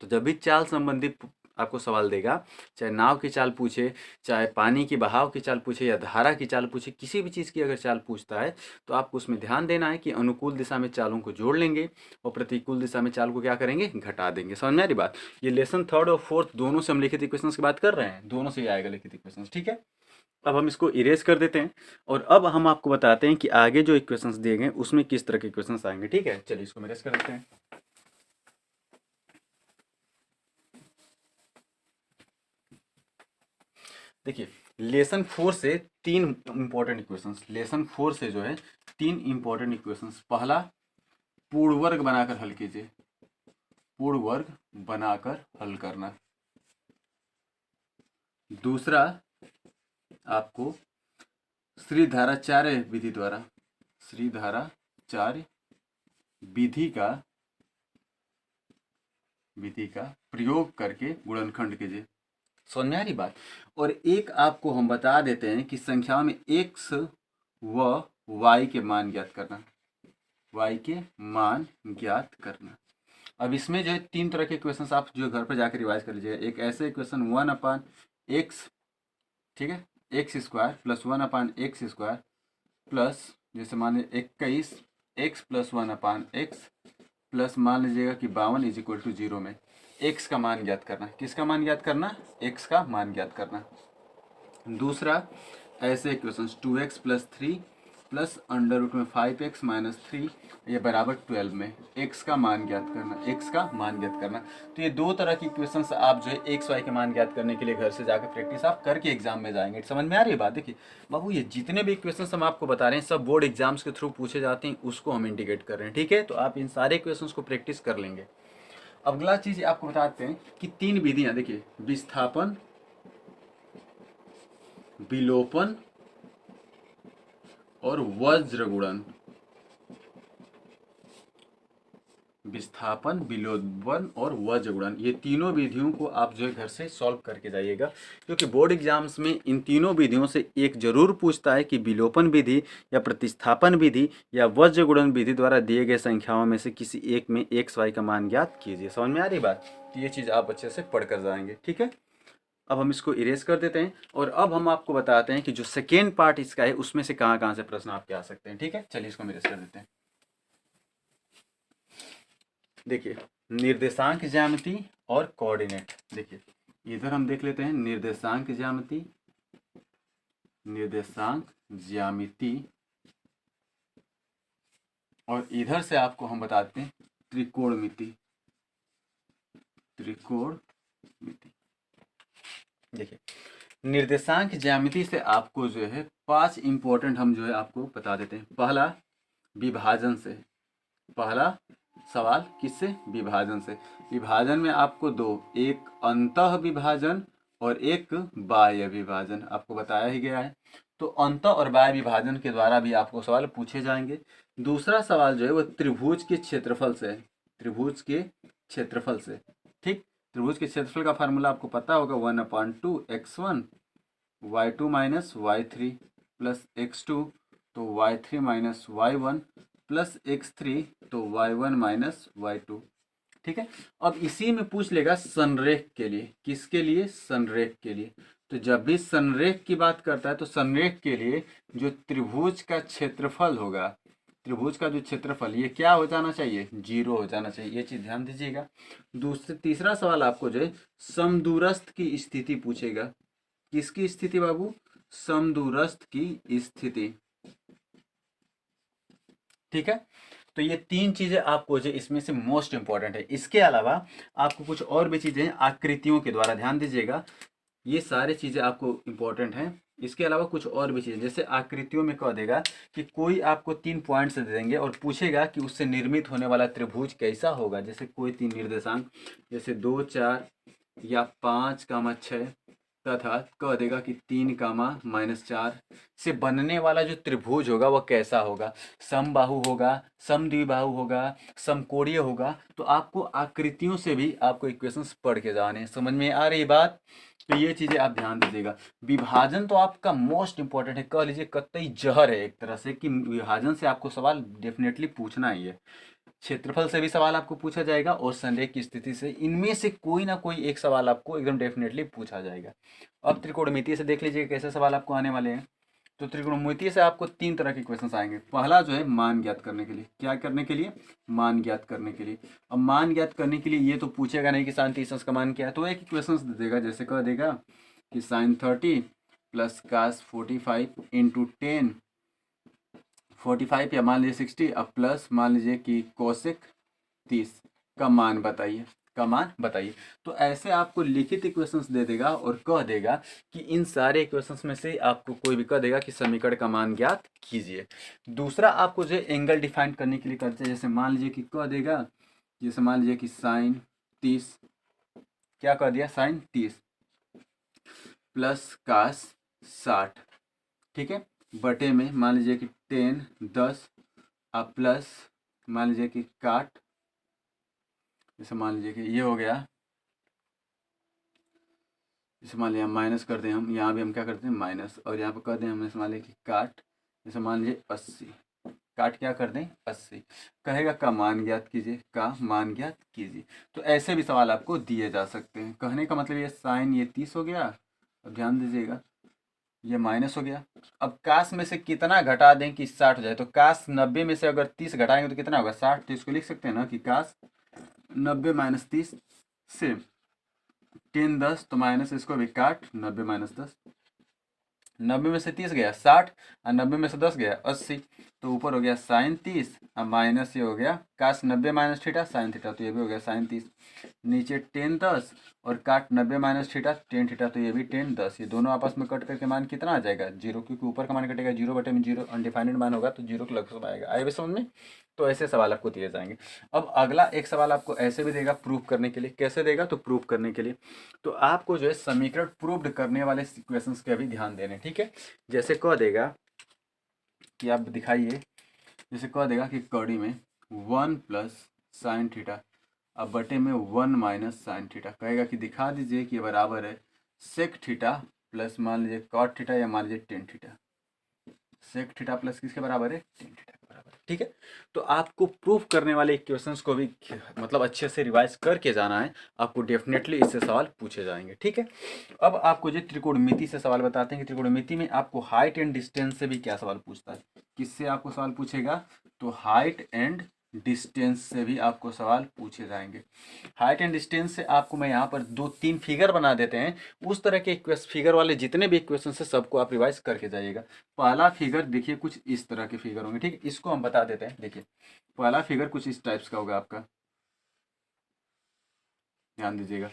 तो जब भी चाल संबंधित आपको सवाल देगा, चाहे नाव की चाल पूछे, चाहे पानी की बहाव की चाल पूछे, या धारा की चाल पूछे, किसी भी चीज़ की अगर चाल पूछता है तो आपको उसमें ध्यान देना है कि अनुकूल दिशा में चालों को जोड़ लेंगे और प्रतिकूल दिशा में चाल को क्या करेंगे, घटा देंगे। समझ में आ रही बात। ये लेसन थर्ड और फोर्थ दोनों से हम लिखित इक्वेशन की बात कर रहे हैं, दोनों से ही आएगा लिखित इक्वेशन, ठीक है। अब हम इसको इरेज कर देते हैं और अब हम आपको बताते हैं कि आगे जो इक्वेशंस दिए गए उसमें किस तरह के इक्वेशंस आएंगे, ठीक है। चलिए इसको इरेज कर देते हैं। देखिए लेसन 4 से 3 इंपॉर्टेंट इक्वेशंस, लेसन 4 से जो है 3 इंपॉर्टेंट इक्वेशंस। पहला, पूर्ण वर्ग बनाकर हल कीजिए, पूर्ण वर्ग बनाकर हल करना। दूसरा, आपको श्रीधाराचार्य विधि द्वारा, श्रीधाराचार्य विधि का प्रयोग करके गुणनखंड कीजिए। समझ में आ रही बात। और एक आपको हम बता देते हैं कि संख्याओं में x व y के मान ज्ञात करना, y के मान ज्ञात करना। अब इसमें जो है 3 तरह के इक्वेशंस आप जो घर पर जाकर रिवाइज कर लीजिएगा। एक ऐसे इक्वेशन 1/x, ठीक है, x square plus 1/x square plus जैसे मान लीजिए 21 x प्लस 1/x प्लस मान लीजिएगा कि 52 = 0 में x का मान ज्ञात करना। किसका मान ज्ञात करना, x का मान ज्ञात करना। दूसरा, ऐसे equation 2x plus 3 plus under root में 5x माइनस 3 ये बराबर 12 में x का मान ज्ञात करना, x का मान ज्ञात करना। तो ये 2 तरह की इक्वेशंस आप जो है x y के मान ज्ञात करने के लिए घर से जाकर प्रैक्टिस आप करके एग्जाम में जाएंगे। समझ में आ रही है बात। देखिए बाबू ये जितने भी इक्वेशंस हम आपको बता रहे हैं सब बोर्ड एग्जाम्स के थ्रू पूछे जाते हैं, उसको हम इंडिकेट कर रहे हैं, ठीक है। तो आप इन सारे इक्वेशंस को प्रैक्टिस कर लेंगे। अगला चीज आपको बताते हैं कि 3 विधियां, देखिए विस्थापन, विलोपन और वज्र गुणन। विस्थापन, विलोपन और वज्र गुणन, ये तीनों विधियों को आप जो है घर से सॉल्व करके जाइएगा, क्योंकि बोर्ड एग्जाम्स में इन तीनों विधियों से एक जरूर पूछता है कि विलोपन विधि या प्रतिस्थापन विधि या वज्र गुणन विधि द्वारा दिए गए संख्याओं में से किसी एक में x y का मान ज्ञात कीजिए। समझ में आ रही बात। तो ये चीज़ आप अच्छे से पढ़ कर जाएंगे, ठीक है। अब हम इसको इरेज कर देते हैं और अब हम आपको बताते हैं कि जो सेकेंड पार्ट इसका है उसमें से कहाँ कहाँ से प्रश्न आपके आ सकते हैं, ठीक है। चलिए इसको हम इरेज कर देते हैं। देखिए निर्देशांक ज्यामिति और कोऑर्डिनेट। देखिए इधर हम देख लेते हैं निर्देशांक ज्यामिति, निर्देशांक ज्यामिति, और इधर से आपको हम बताते हैं त्रिकोणमिति, त्रिकोणमिति। देखिए निर्देशांक ज्यामिति से आपको जो है 5 इंपॉर्टेंट हम जो है आपको बता देते हैं। पहला, विभाजन से, पहला सवाल किससे, विभाजन से। विभाजन में आपको 2, एक अंतः विभाजन और एक बाह्य विभाजन आपको बताया ही गया है। तो अंतः और बाह्य विभाजन के द्वारा भी आपको सवाल पूछे जाएंगे। दूसरा सवाल जो है वो त्रिभुज के क्षेत्रफल से है, त्रिभुज के क्षेत्रफल से। ठीक, त्रिभुज के क्षेत्रफल का फार्मूला आपको पता होगा, 1/2 x1 y2 minus y3 plus x2 तो y3 minus y1 plus x3 तो y1 माइनस y2। ठीक है, अब इसी में पूछ लेगा संरेख के लिए, किसके लिए, संरेख के लिए। तो जब भी संरेख की बात करता है तो संरेख के लिए जो त्रिभुज का क्षेत्रफल होगा, त्रिभुज का जो क्षेत्रफल, ये क्या हो जाना चाहिए, 0 हो जाना चाहिए। ये चीज ध्यान दीजिएगा। तीसरा सवाल आपको जो है समदूरस्थ की स्थिति पूछेगा। किसकी स्थिति बाबू, समदूरस्थ की स्थिति। ठीक है, तो ये 3 चीजें आपको जो इसमें से मोस्ट इंपॉर्टेंट है। इसके अलावा आपको कुछ और भी चीजें आकृतियों के द्वारा, ध्यान दीजिएगा, ये सारी चीजें आपको इंपॉर्टेंट हैं। इसके अलावा कुछ और भी चीजें, जैसे आकृतियों में कह देगा कि कोई आपको 3 पॉइंट्स दे देंगे और पूछेगा कि उससे निर्मित होने वाला त्रिभुज कैसा होगा। जैसे कोई 3 निर्देशांक, जैसे 2 4 या 5, 6 तथा कह देगा कि 3, -4 से बनने वाला जो त्रिभुज होगा वह कैसा होगा, समबाहु होगा, समद्विबाहु होगा, समकोणीय होगा। तो आपको आकृतियों से भी आपको इक्वेशंस पढ़ के जाने हैं। समझ में आ रही बात, तो ये चीजें आप ध्यान दीजिएगा। विभाजन तो आपका मोस्ट इंपॉर्टेंट है, कह लीजिए कतई जहर है एक तरह से, कि विभाजन से आपको सवाल डेफिनेटली पूछना ही है। क्षेत्रफल से भी सवाल आपको पूछा जाएगा और संरेख की स्थिति से, इनमें से कोई ना कोई एक सवाल आपको एकदम डेफिनेटली पूछा जाएगा। अब त्रिकोणमितीय से देख लीजिए कैसे सवाल आपको आने वाले हैं। तो त्रिकोणमितीय से आपको 3 तरह के क्वेश्चन आएंगे। पहला जो है मान ज्ञात करने के लिए, क्या करने के लिए, मान ज्ञात करने के लिए। अब मान ज्ञात करने के लिए ये तो पूछेगा नहीं कि साइन 30 का मान क्या है, तो एक क्वेश्चन दे देगा। जैसे कह देगा कि साइन 30 प्लस कास 45 इंटू 10 45 या मान लीजिए 60, अब प्लस मान लीजिए कि कोसेक 30 का मान बताइए, का मान बताइए। तो ऐसे आपको लिखित इक्वेशंस दे देगा और कह देगा कि इन सारे इक्वेशंस में से आपको कोई भी कह देगा कि समीकरण का मान ज्ञात कीजिए। दूसरा आपको जो एंगल डिफाइन करने के लिए करते हैं, जैसे मान लीजिए कि कह देगा, जैसे मान लीजिए कि साइन 30, क्या कह दिया, साइन 30 प्लस कास 60, ठीक है, बटे में मान लीजिए कि 10 10 अब प्लस मान लीजिए कि काट, जैसे मान लीजिए कि ये हो गया, जैसे मान लिया माइनस कर दें हम, यहाँ भी हम क्या करते हैं माइनस, और यहाँ पर कर दें हम, मान लीजिए कि काट, जैसे मान लीजिए 80, काट क्या कर दें 80, कहेगा का मान ज्ञात कीजिए, का मान ज्ञात कीजिए। तो ऐसे भी सवाल आपको दिए जा सकते हैं। कहने का मतलब ये साइन ये 30 हो गया, अब ध्यान दीजिएगा ये माइनस हो गया। अब कास में से कितना घटा दें कि 60 हो जाए, तो कास 90 में से अगर 30 घटाएंगे तो कितना होगा 60। तो इसको लिख सकते हैं ना कि कास 90 माइनस 30 से 10 10, तो माइनस इसको भी काट 90 माइनस 10, 90 में से 30 गया 60 और 90 में से 10 गया 80, तो ऊपर हो गया साइन 30 और माइनस ये हो गया काश 90 माइनस थीटा साइन थीटा, तो ये भी हो गया साइन 30। नीचे 10 10 और काट 90 माइनस थीटा 10 थीटा, तो ये भी 10 10, ये दोनों आपस में कट करके मान कितना आ जाएगा 0, क्योंकि ऊपर का मान कटेगा 0/0, अनडिफाइंड मान होगा तो 0 के लगभग आएगा। आए भी समझ में। तो ऐसे सवाल आपको दिए जाएंगे। अब अगला एक सवाल आपको ऐसे भी देगा प्रूफ करने के लिए। कैसे देगा, तो प्रूफ करने के लिए तो आपको जो है समीकरण प्रूव्ड करने वाले क्वेश्चंस का भी ध्यान देने, ठीक है। जैसे कह देगा कि आप दिखाइए, जैसे कह देगा कि कड़ी में 1 प्लस साइन थीटा अब बटे में 1 माइनस साइन थीटा, कहेगा कि दिखा दीजिए कि बराबर है सेक थीटा प्लस मान लीजिए कॉट थीटा या मान लीजिए tan theta. Sec theta plus किसके बराबर है, टेन थीटा के बराबर है, ठीक है। तो आपको प्रूफ करने वाले क्वेश्चंस को भी मतलब अच्छे से रिवाइज करके जाना है, आपको डेफिनेटली इससे सवाल पूछे जाएंगे, ठीक है। अब आपको जो त्रिकोणमिति से सवाल बताते हैं कि त्रिकोणमिति में आपको हाइट एंड डिस्टेंस से भी क्या सवाल पूछता है। किससे आपको सवाल पूछेगा, तो हाइट एंड डिस्टेंस से भी आपको सवाल पूछे जाएंगे। हाइट एंड डिस्टेंस से आपको मैं यहाँ पर 2-3 फिगर बना देते हैं, उस तरह के फिगर वाले जितने भी इक्वेशन है सबको आप रिवाइज करके जाइएगा। पहला फिगर देखिए कुछ इस तरह के फिगर होंगे, ठीक है, इसको हम बता देते हैं। देखिए पहला फिगर कुछ इस टाइप्स का होगा आपका, ध्यान दीजिएगा,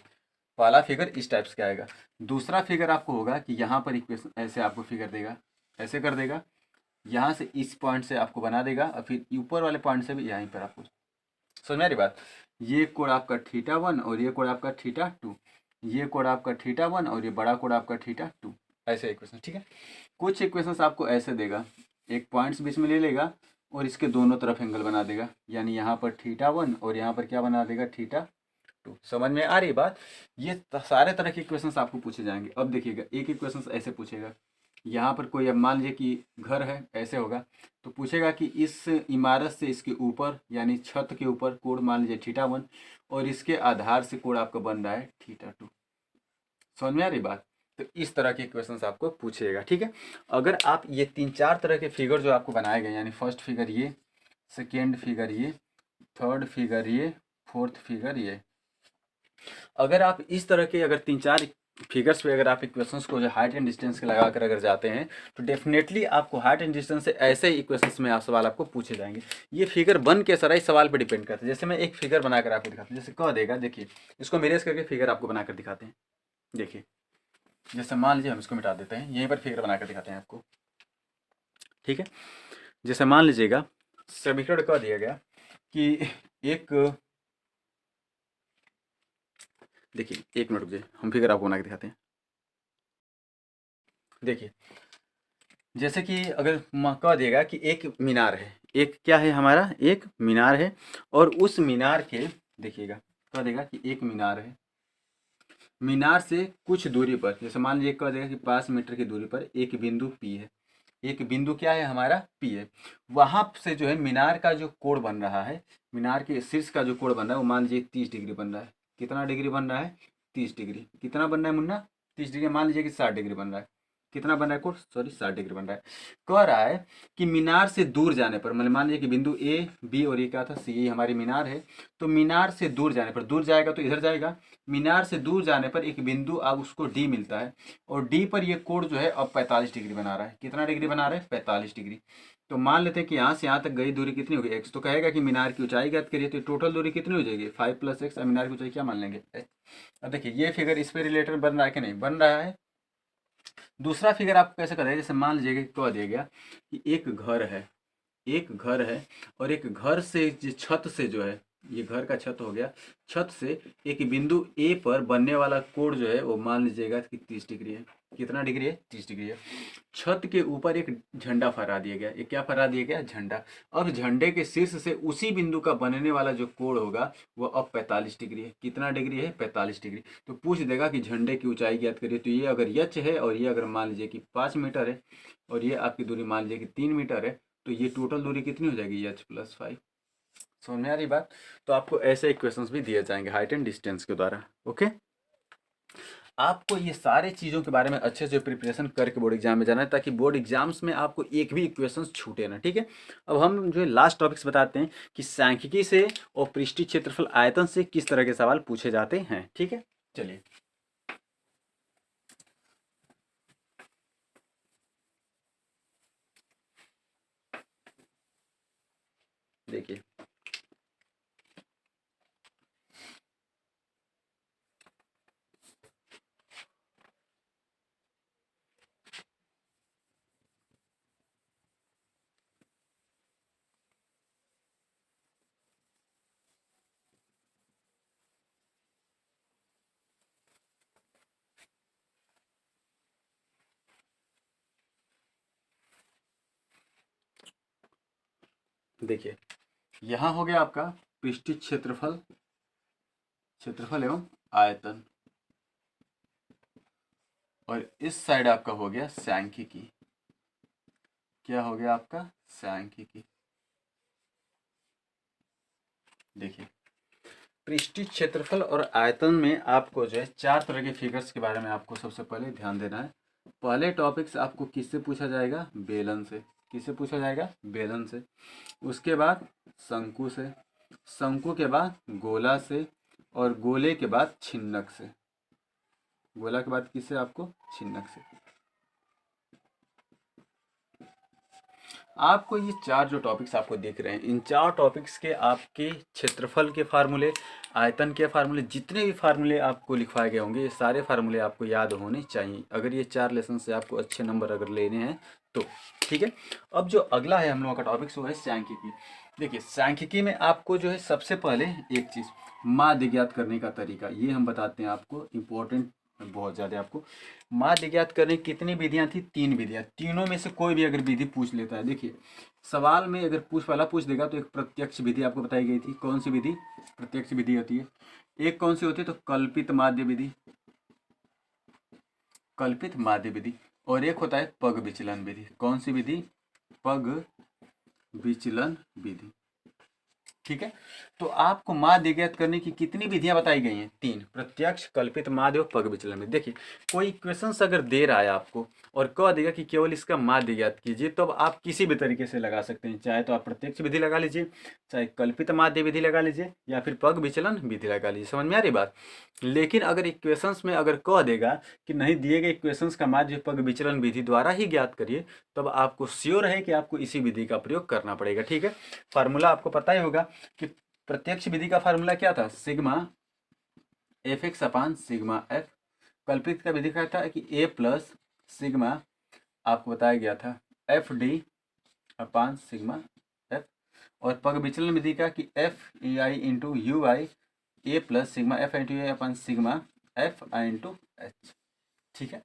पहला फिगर इस टाइप्स का आएगा। दूसरा फिगर आपको होगा कि यहाँ पर इक्वेशन ऐसे आपको फिगर देगा, ऐसे कर देगा, यहाँ से इस पॉइंट से आपको बना देगा और फिर ऊपर वाले पॉइंट से भी यहीं पर आपको, समझ में आ रही बात। ये कोण आपका θ1 और ये कोण आपका θ2, ये कोण आपका θ1 और ये बड़ा कोण आपका θ2, ऐसे इक्वेशन, ठीक है। कुछ इक्वेशंस आपको ऐसे देगा, एक पॉइंट्स बीच में ले लेगा और इसके दोनों तरफ एंगल बना देगा, यानी यहाँ पर θ1 और यहाँ पर क्या बना देगा θ2। समझ में आ रही बात। ये सारे तरह के इक्वेशंस आपको पूछे जाएंगे। अब देखिएगा, एक इक्वेशंस ऐसे पूछेगा, यहाँ पर कोई, अब मान लीजिए कि घर है, ऐसे होगा, तो पूछेगा कि इस इमारत से इसके ऊपर यानी छत के ऊपर कोण मान लीजिए θ1 और इसके आधार से कोण आपका बन रहा है θ2। समझ में आ रही बात। तो इस तरह के क्वेश्चंस आपको पूछेगा, ठीक है। अगर आप ये 3-4 तरह के फिगर जो आपको बनाए गए, यानी फर्स्ट फिगर ये, सेकेंड फिगर ये, थर्ड फिगर ये, फोर्थ फिगर ये, अगर आप इस तरह के अगर 3-4 फिगर्स पे अगर आप इक्वेशंस को जो हाइट एंड डिस्टेंस के लगा कर अगर जाते हैं तो डेफिनेटली आपको हाइट एंड डिस्टेंस से ऐसे ही इक्वेशंस में सवाल आपको पूछे जाएंगे। ये फिगर बन के सारा इस सवाल पे डिपेंड करता है। जैसे मैं एक फिगर बनाकर आपको दिखाता हूँ, जैसे कह देगा, देखिए इसको मेरेज करके फिगर आपको बनाकर दिखाते हैं। देखिए जैसे मान लीजिए हम इसको मिटा देते हैं, यहीं पर फिगर बनाकर दिखाते हैं आपको, ठीक है। जैसे मान लीजिएगा समीकरण कह दिया गया कि एक, देखिए एक मिनट रुकिए, हम फिगर आपको बना के दिखाते हैं। देखिए जैसे कि अगर कह देगा कि एक मीनार है, एक क्या है हमारा, एक मीनार है, और उस मीनार के, देखिएगा कह देगा कि एक मीनार है, मीनार से कुछ दूरी पर, जैसे मान लीजिए कह देगा कि 5 मीटर की दूरी पर एक बिंदु P है, एक बिंदु क्या है हमारा P है, वहां से जो है मीनार का जो कोण बन रहा है, मीनार के शीर्ष का जो कोण बन रहा है वो मान लीजिए 30 डिग्री बन रहा है। कितना डिग्री बन रहा है, 30 डिग्री। कितना बन रहा है मुन्ना, 30 डिग्री। मान लीजिए कि 60 डिग्री बन रहा है। कितना बन रहा है कोण, सॉरी 60 डिग्री बन रहा है। कह रहा है कि मीनार से दूर जाने पर, मतलब मान लीजिए कि बिंदु ए बी और ये क्या था सी, ये हमारी मीनार है, तो मीनार से दूर जाने पर, दूर जाएगा तो इधर जाएगा, मीनार से दूर जाने पर एक बिंदु अब उसको डी मिलता है, और डी पर ये कोण जो है अब 45 डिग्री बना रहा है। कितना डिग्री बना रहा है, 45 डिग्री। तो मान लेते हैं कि यहाँ से यहाँ तक गई दूरी कितनी होगी, x। तो कहेगा कि मीनार की ऊंचाई ज्ञात करिए, तो टोटल दूरी कितनी हो जाएगी, 5 + x। मीनार की ऊंचाई क्या मान लेंगे, h। अब देखिए ये फिगर इस पे रिलेटेड बन रहा है कि नहीं बन रहा है। दूसरा फिगर आप कैसे करेंगे, जैसे मान लीजिए कह दिया गया कि एक घर है, एक घर है, और एक घर से छत से जो है, ये घर का छत हो गया, छत से एक बिंदु ए पर बनने वाला कोण जो है वो मान लीजिएगा कि 30 डिग्री है। कितना डिग्री है, 30 डिग्री है। छत के ऊपर एक झंडा फहरा दिया गया, एक क्या फहरा दिया गया, झंडा। अब झंडे के शीर्ष से उसी बिंदु का बनने वाला जो कोण होगा वो अब 45 डिग्री है। कितना डिग्री है, 45 डिग्री। तो पूछ देगा कि झंडे की ऊंचाई ज्ञात करिए, तो ये अगर यच है और ये अगर मान लीजिए कि 5 मीटर है और ये आपकी दूरी मान लीजिए कि 3 मीटर है, तो ये टोटल दूरी कितनी हो जाएगी, h + 5। समझ में आ रही बात। तो आपको ऐसे इक्वेशंस भी दिए जाएंगे हाइट एंड डिस्टेंस के द्वारा। ओके, आपको ये सारे चीज़ों के बारे में अच्छे से प्रिपरेशन करके बोर्ड एग्जाम में जाना है, ताकि बोर्ड एग्जाम्स में आपको एक भी इक्वेशंस छूटे ना, ठीक है। अब हम जो है लास्ट टॉपिक्स बताते हैं कि सांख्यिकी से और पृष्ठीय क्षेत्रफल आयतन से किस तरह के सवाल पूछे जाते हैं, ठीक है। चलिए देखिए, देखिए यहाँ हो गया आपका पृष्ठीय क्षेत्रफल, क्षेत्रफल एवं आयतन, और इस साइड आपका हो गया सांख्यिकी। क्या हो गया आपका, सांख्यिकी। देखिए पृष्ठीय क्षेत्रफल और आयतन में आपको जो है 4 तरह के फिगर्स के बारे में आपको सबसे पहले ध्यान देना है। पहले टॉपिक से आपको किससे पूछा जाएगा, बेलन से। किससे पूछा जाएगा, बेलन से। उसके बाद शंकु से, शंकु के बाद गोला से, और गोले के बाद छिन्नक से। गोला के बाद किससे, आपको छिन्नक से। आपको ये 4 जो टॉपिक्स आपको दिख रहे हैं, इन 4 टॉपिक्स के आपके क्षेत्रफल के फार्मूले, आयतन के फार्मूले, जितने भी फार्मूले आपको लिखवाए गए होंगे, ये सारे फार्मूले आपको याद होने चाहिए अगर ये 4 लेसन से आपको अच्छे नंबर अगर लेने हैं तो, ठीक है। अब जो अगला है हम लोगों का टॉपिक्स वो है सांख्यिकी। देखिए सांख्यिकी में आपको जो है सबसे पहले एक चीज़ माध्य ज्ञात करने का तरीका ये हम बताते हैं आपको, इम्पोर्टेंट बहुत ज़्यादा आपको। माध्य ज्ञात करने की कितनी विधियाँ थी? 3 विधियाँ। तीनों में से कोई भी अगर विधि पूछ लेता है, देखिए सवाल में अगर पहला पूछ देगा तो एक प्रत्यक्ष विधि आपको बताई गई थी। कौन सी विधि? प्रत्यक्ष विधि होती है। एक कौन सी होती है? तो कल्पित माध्य विधि, कल्पित माध्य विधि। और एक होता है पग विचलन विधि। कौन सी विधि? पग विचलन विधि। ठीक है, तो आपको माध्य ज्ञात करने की कितनी विधियां बताई गई हैं? 3, प्रत्यक्ष, कल्पित माध्य और पग विचलन में। देखिए कोई इक्वेशंस अगर दे रहा है आपको और कह देगा कि केवल इसका माध्य ज्ञात कीजिए, तो अब आप किसी भी तरीके से लगा सकते हैं। चाहे तो आप प्रत्यक्ष विधि लगा लीजिए, चाहे कल्पित माध्य विधि लगा लीजिए, या फिर पग विचलन विधि लगा लीजिए। समझ में आ रही बात? लेकिन अगर इक्वेशंस में अगर कह देगा कि नहीं, दिए गए इक्वेशंस का माध्य पग विचलन विधि द्वारा ही ज्ञात करिए, तब आपको श्योर है कि आपको इसी विधि का प्रयोग करना पड़ेगा। ठीक है, फार्मूला आपको पता ही होगा कि प्रत्यक्ष विधि का फार्मूला क्या था? सिग्मा एफ एक्स अपान सिग्मा एफ। कल्पित का विधि का था कि ए प्लस सिग्मा, आपको बताया गया था, एफ डी अपान सिग्मा एफ। और पग विचलन विधि का कि F E I into you I A plus sigma F into A upon sigma F I into H. ठीक है,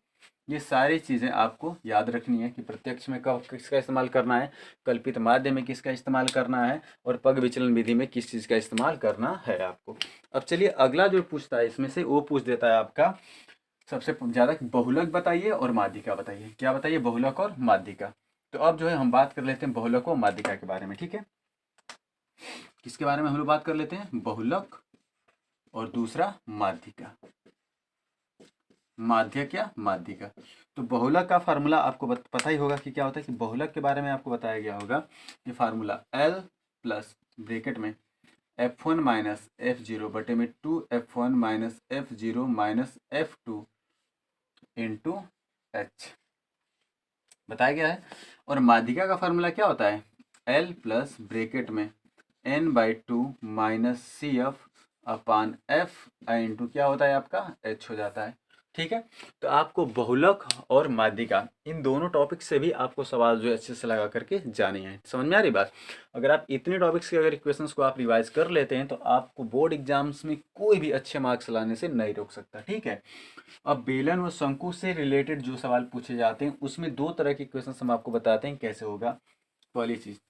ये सारी चीज़ें आपको याद रखनी है कि प्रत्यक्ष में कब किसका इस्तेमाल करना है, कल्पित माध्य में किसका इस्तेमाल करना है, और पग विचलन विधि में किस चीज़ का इस्तेमाल करना है आपको। अब चलिए अगला जो पूछता है इसमें से वो पूछ देता है आपका सबसे ज़्यादा बहुलक बताइए और माध्यिका बताइए। क्या बताइए? बहुलक और माध्यिका। तो अब जो है हम बात कर लेते हैं बहुलक और माध्यिका के बारे में। ठीक है, किसके बारे में हम लोग बात कर लेते हैं? बहुलक और दूसरा माध्यिका। माध्य क्या? माध्यिका। तो बहुलक का फार्मूला आपको पता ही होगा कि क्या होता है। कि बहुलक के बारे में आपको बताया गया होगा ये फार्मूला L प्लस ब्रैकेट में F1 माइनस F0 बटे में 2F1 minus F0 minus F2 into H बताया गया है। और माध्यिका का फार्मूला क्या होता है? L प्लस ब्रैकेट में N/2 माइनस CF अपान F इंटू क्या होता है आपका? H हो जाता है। ठीक है, तो आपको बहुलक और माध्यिका इन दोनों टॉपिक से भी आपको सवाल जो है अच्छे से लगा करके जाने हैं। समझ में आ रही बात? अगर आप इतने टॉपिक्स के अगर इक्वेशंस को आप रिवाइज कर लेते हैं तो आपको बोर्ड एग्जाम्स में कोई भी अच्छे मार्क्स लाने से नहीं रोक सकता। ठीक है, अब बेलन व शंकु से रिलेटेड जो सवाल पूछे जाते हैं उसमें 2 तरह के क्वेश्चन हम आपको बताते हैं कैसे होगा। पहली चीज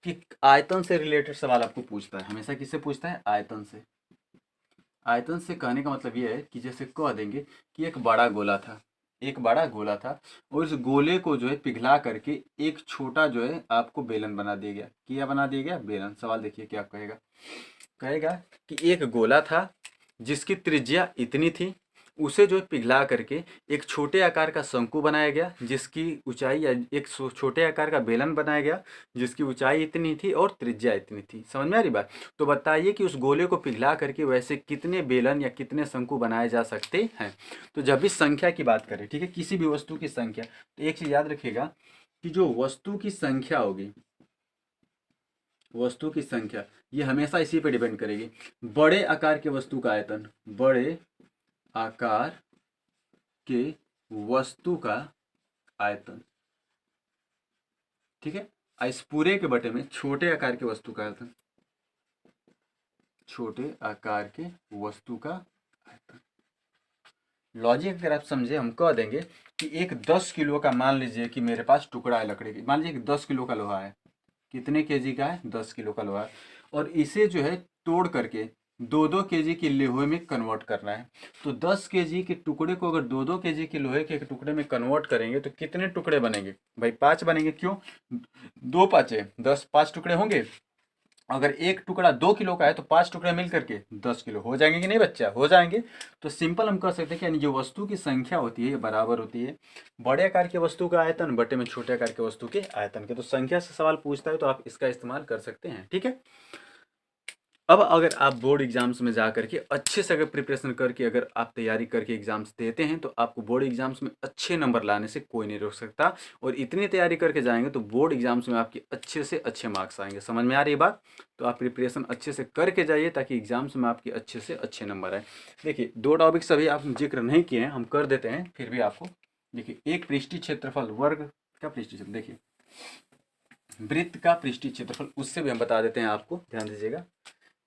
कि आयतन से रिलेटेड सवाल आपको पूछता है। हमेशा किससे पूछता है? आयतन से। आयतन से कहने का मतलब ये है कि जैसे कह देंगे कि एक बड़ा गोला था, एक बड़ा गोला था और इस गोले को जो है पिघला करके एक छोटा जो है आपको बेलन बना दिया गया। क्या बना दिया गया? बेलन। सवाल देखिए क्या कहेगा। कहेगा कि एक गोला था जिसकी त्रिज्या इतनी थी, उसे जो है पिघला करके एक छोटे आकार का शंकु बनाया गया जिसकी ऊंचाई, या एक छोटे आकार का बेलन बनाया गया जिसकी ऊंचाई इतनी थी और त्रिज्या इतनी थी। समझ में आ रही बात? तो बताइए कि उस गोले को पिघला करके वैसे कितने बेलन या कितने शंकु बनाए जा सकते हैं। तो जब भी संख्या की बात करें, ठीक है, किसी भी वस्तु की संख्या, तो एक चीज याद रखिएगा कि जो वस्तु की संख्या होगी, वस्तु की संख्या ये हमेशा इसी पे डिपेंड करेगी। बड़े आकार के वस्तु का आयतन, बड़े आकार के वस्तु का आयतन, ठीक है, इस पूरे के बटे में छोटे आकार के वस्तु का आयतन, छोटे आकार के वस्तु का आयतन। लॉजिक अगर आप समझे, हम कह देंगे कि एक 10 किलो का, मान लीजिए कि मेरे पास टुकड़ा है लकड़ी की, मान लीजिए कि 10 किलो का लोहा है। कितने केजी का है? 10 किलो का लोहा है। और इसे जो है तोड़ करके 2-2 केजी के लोहे में कन्वर्ट करना है। तो 10 केजी के टुकड़े को अगर 2-2 केजी के लोहे के टुकड़े में कन्वर्ट करेंगे तो कितने टुकड़े बनेंगे भाई? 5 बनेंगे। क्यों? 2 5 10, 5 टुकड़े होंगे। अगर एक टुकड़ा 2 किलो का है तो 5 टुकड़े मिल करके 10 किलो हो जाएंगे कि नहीं बच्चा? हो जाएंगे। तो सिंपल हम कह सकते हैं कि यानी जो वस्तु की संख्या होती है ये बराबर होती है बड़े आकार के वस्तु का आयतन बटे में छोटे आकार के वस्तु के आयतन के। तो संख्या से सवाल पूछता है तो आप इसका इस्तेमाल कर सकते हैं। ठीक है, अब अगर आप बोर्ड एग्जाम्स में जा करके अच्छे से अगर प्रिपरेशन करके अगर आप तैयारी करके एग्जाम्स देते हैं तो आपको बोर्ड एग्जाम्स में अच्छे नंबर लाने से कोई नहीं रोक सकता। और इतनी तैयारी करके जाएंगे तो बोर्ड एग्जाम्स में आपके अच्छे से अच्छे मार्क्स आएंगे। समझ में आ रही है बात? तो आप प्रिपरेशन अच्छे से करके जाइए ताकि एग्जाम्स में आपके अच्छे से अच्छे नंबर आए। देखिए 2 टॉपिक्स अभी आप जिक्र नहीं किए हैं, हम कर देते हैं फिर भी आपको। देखिए एक पृष्ठीय क्षेत्रफल वर्ग का पृष्ठीय क्षेत्र, देखिए वृत्त का पृष्ठीय क्षेत्रफल, उससे भी हम बता देते हैं आपको, ध्यान दीजिएगा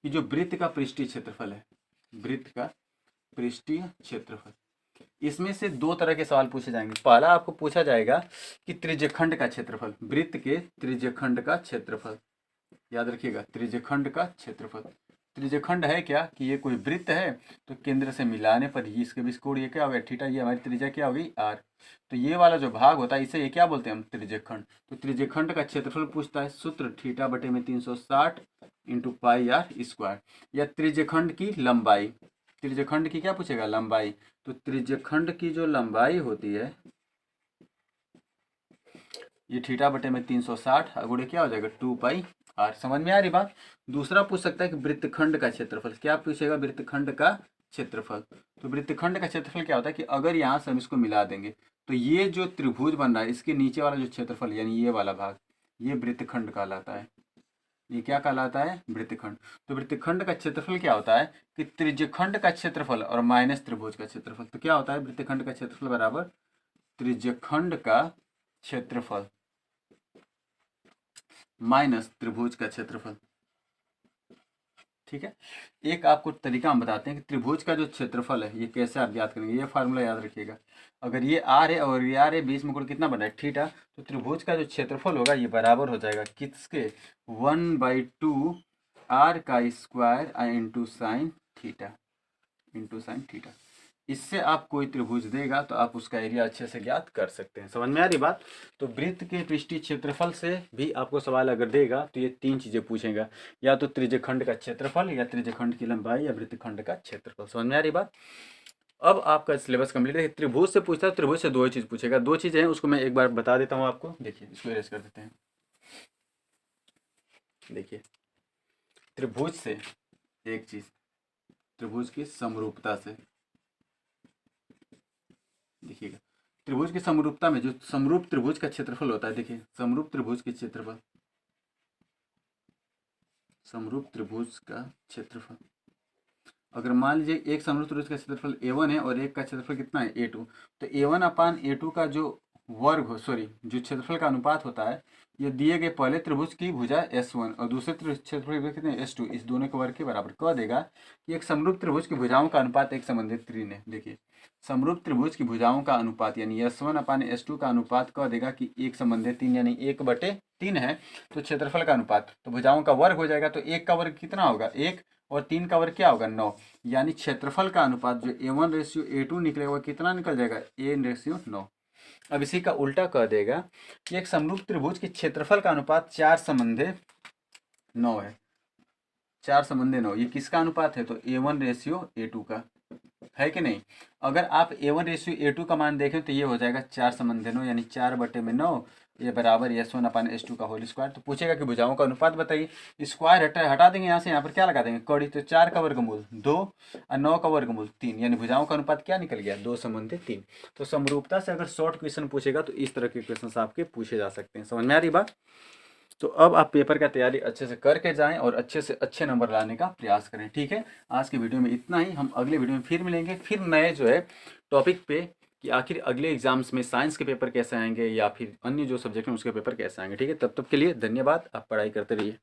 कि जो वृत्त का पृष्ठीय क्षेत्रफल है, वृत्त का पृष्ठीय क्षेत्रफल, इसमें से दो तरह के सवाल पूछे जाएंगे। पहला आपको पूछा जाएगा कि त्रिज्यखंड का क्षेत्रफल, वृत्त के त्रिज्यखंड का क्षेत्रफल, याद रखिएगा त्रिज्यखंड का क्षेत्रफल। त्रिज्यखंड है क्या कि ये कोई वृत्त है, तो केंद्र से मिलाने पर ही इसके बीच कोण ये क्या होगा थीटा, ये हमारी त्रिज्या क्या होगी आर, तो ये वाला जो भाग होता है इसे ये क्या बोलते हैं हम, त्रिज्यखंड। तो त्रिज्यखंड का क्षेत्रफल पूछता है, सूत्र थीटा बटे में 360 इंटू पाई आर स्क्वायर, या त्रिज्यखंड की लंबाई, त्रिज्यखंड की क्या पूछेगा लंबाई, तो त्रिज्यखंड की जो लंबाई होती है ये थीटा बटे में 360 गुणे क्या हो जाएगा 2 पाई आर। समझ में आ रही बात। दूसरा पूछ सकता है कि वृत्तखंड का क्षेत्रफल, क्या पूछेगा वृत्तखंड का क्षेत्रफल। तो वृत्तखंड का क्षेत्रफल क्या होता है कि अगर यहाँ से हम इसको मिला देंगे तो ये जो त्रिभुज बन रहा है इसके नीचे वाला जो क्षेत्रफल यानी ये वाला भाग, ये वृत्तखंड कहलाता है। ये क्या कहलाता है, वृत्तखंड। तो वृत्तखंड का क्षेत्रफल क्या होता है कि त्रिज्यखंड का क्षेत्रफल और माइनस त्रिभुज का क्षेत्रफल। तो क्या होता है वृत्तखंड का क्षेत्रफल बराबर त्रिज्यखंड का क्षेत्रफल माइनस त्रिभुज का क्षेत्रफल। ठीक है, एक आपको तरीका हम बताते हैं कि त्रिभुज का जो क्षेत्रफल है ये कैसे आप याद करेंगे। ये फार्मूला याद रखिएगा, अगर ये आर है और ये आर है, बीच में कोण कितना बन रहा है थीटा, तो त्रिभुज का जो क्षेत्रफल होगा ये बराबर हो जाएगा किसके 1/2 आर का square into sine theta, into sine theta. इससे आप कोई त्रिभुज देगा तो आप उसका एरिया अच्छे से ज्ञात कर सकते हैं। समझ में आ रही बात। तो वृत्त के पृष्ठीय क्षेत्रफल से भी आपको सवाल अगर देगा तो ये तीन चीजें पूछेगा, या तो त्रिज्यखंड का क्षेत्रफल, या त्रिज्यखंड की लंबाई, या वृत्तखंड का क्षेत्रफल। समझ में आ रही बात। अब आपका सिलेबस कंप्लीट है। त्रिभुज से पूछता है, त्रिभुज से दो ही चीज पूछेगा, दो चीजें हैं उसको मैं एक बार बता देता हूँ आपको। देखिए इसको इरेज कर देते हैं। देखिए त्रिभुज से एक चीज, त्रिभुज की समरूपता से, देखिएगा त्रिभुज की समरूपता में जो समरूप त्रिभुज का क्षेत्रफल होता है, देखिए समरूप त्रिभुज के क्षेत्रफल, समरूप त्रिभुज का क्षेत्रफल, अगर मान लीजिए एक समरूप त्रिभुज का क्षेत्रफल a1 है और एक का क्षेत्रफल कितना है a2, तो a1/a2 का जो वर्ग हो, सॉरी जो क्षेत्रफल का अनुपात होता है, ये दिए गए पहले त्रिभुज की भुजा S1 और दूसरे क्षेत्रफल कितने S2, इस दोनों के वर्ग के बराबर कह देगा कि एक समरूप त्रिभुज की भुजाओं का अनुपात एक संबंधित ऋण है। देखिए समरूप त्रिभुज की भुजाओं का अनुपात यानी S1/S2 का अनुपात कह देगा कि एक संबंधित 3 यानी 1/3 है, तो क्षेत्रफल का अनुपात तो भुजाओं का वर्ग हो जाएगा, तो 1 का वर्ग कितना होगा 1 और 3 का वर्ग क्या होगा 9, यानी क्षेत्रफल का अनुपात जो A1/A2 निकलेगा वो कितना निकल जाएगा A/9। अब इसी का उल्टा कह देगा कि एक समरूप त्रिभुज के क्षेत्रफल का अनुपात 4/9 है, 4/9। ये किसका अनुपात है, तो A1/A2 का है कि नहीं। अगर आप A1/A2 का मान देखें तो ये हो जाएगा 4/9 यानी 4/9, ये बराबर S1/S2 का होल स्क्वायर। तो पूछेगा कि भुजाओं का अनुपात बताइए, स्क्वायर हटा देंगे यहाँ से, यहाँ पर क्या लगा देंगे कड़ी, तो 4 का वर्गमूल 2 और 9 का वर्गमूल 3, यानी भुजाओं का अनुपात क्या निकल गया 2/3। तो समरूपता से अगर शॉर्ट क्वेश्चन पूछेगा तो इस तरह के क्वेश्चन आपके पूछे जा सकते हैं। समझ में आ रही बात। तो अब आप पेपर का तैयारी अच्छे से करके जाएं और अच्छे से अच्छे नंबर लाने का प्रयास करें। ठीक है, आज की वीडियो में इतना ही। हम अगले वीडियो में फिर मिलेंगे, फिर नए जो है टॉपिक पे कि आखिर अगले एग्जाम्स में साइंस के पेपर कैसे आएंगे या फिर अन्य जो सब्जेक्ट हैं उसके पेपर कैसे आएंगे। ठीक है, तब तक के लिए धन्यवाद। आप पढ़ाई करते रहिए।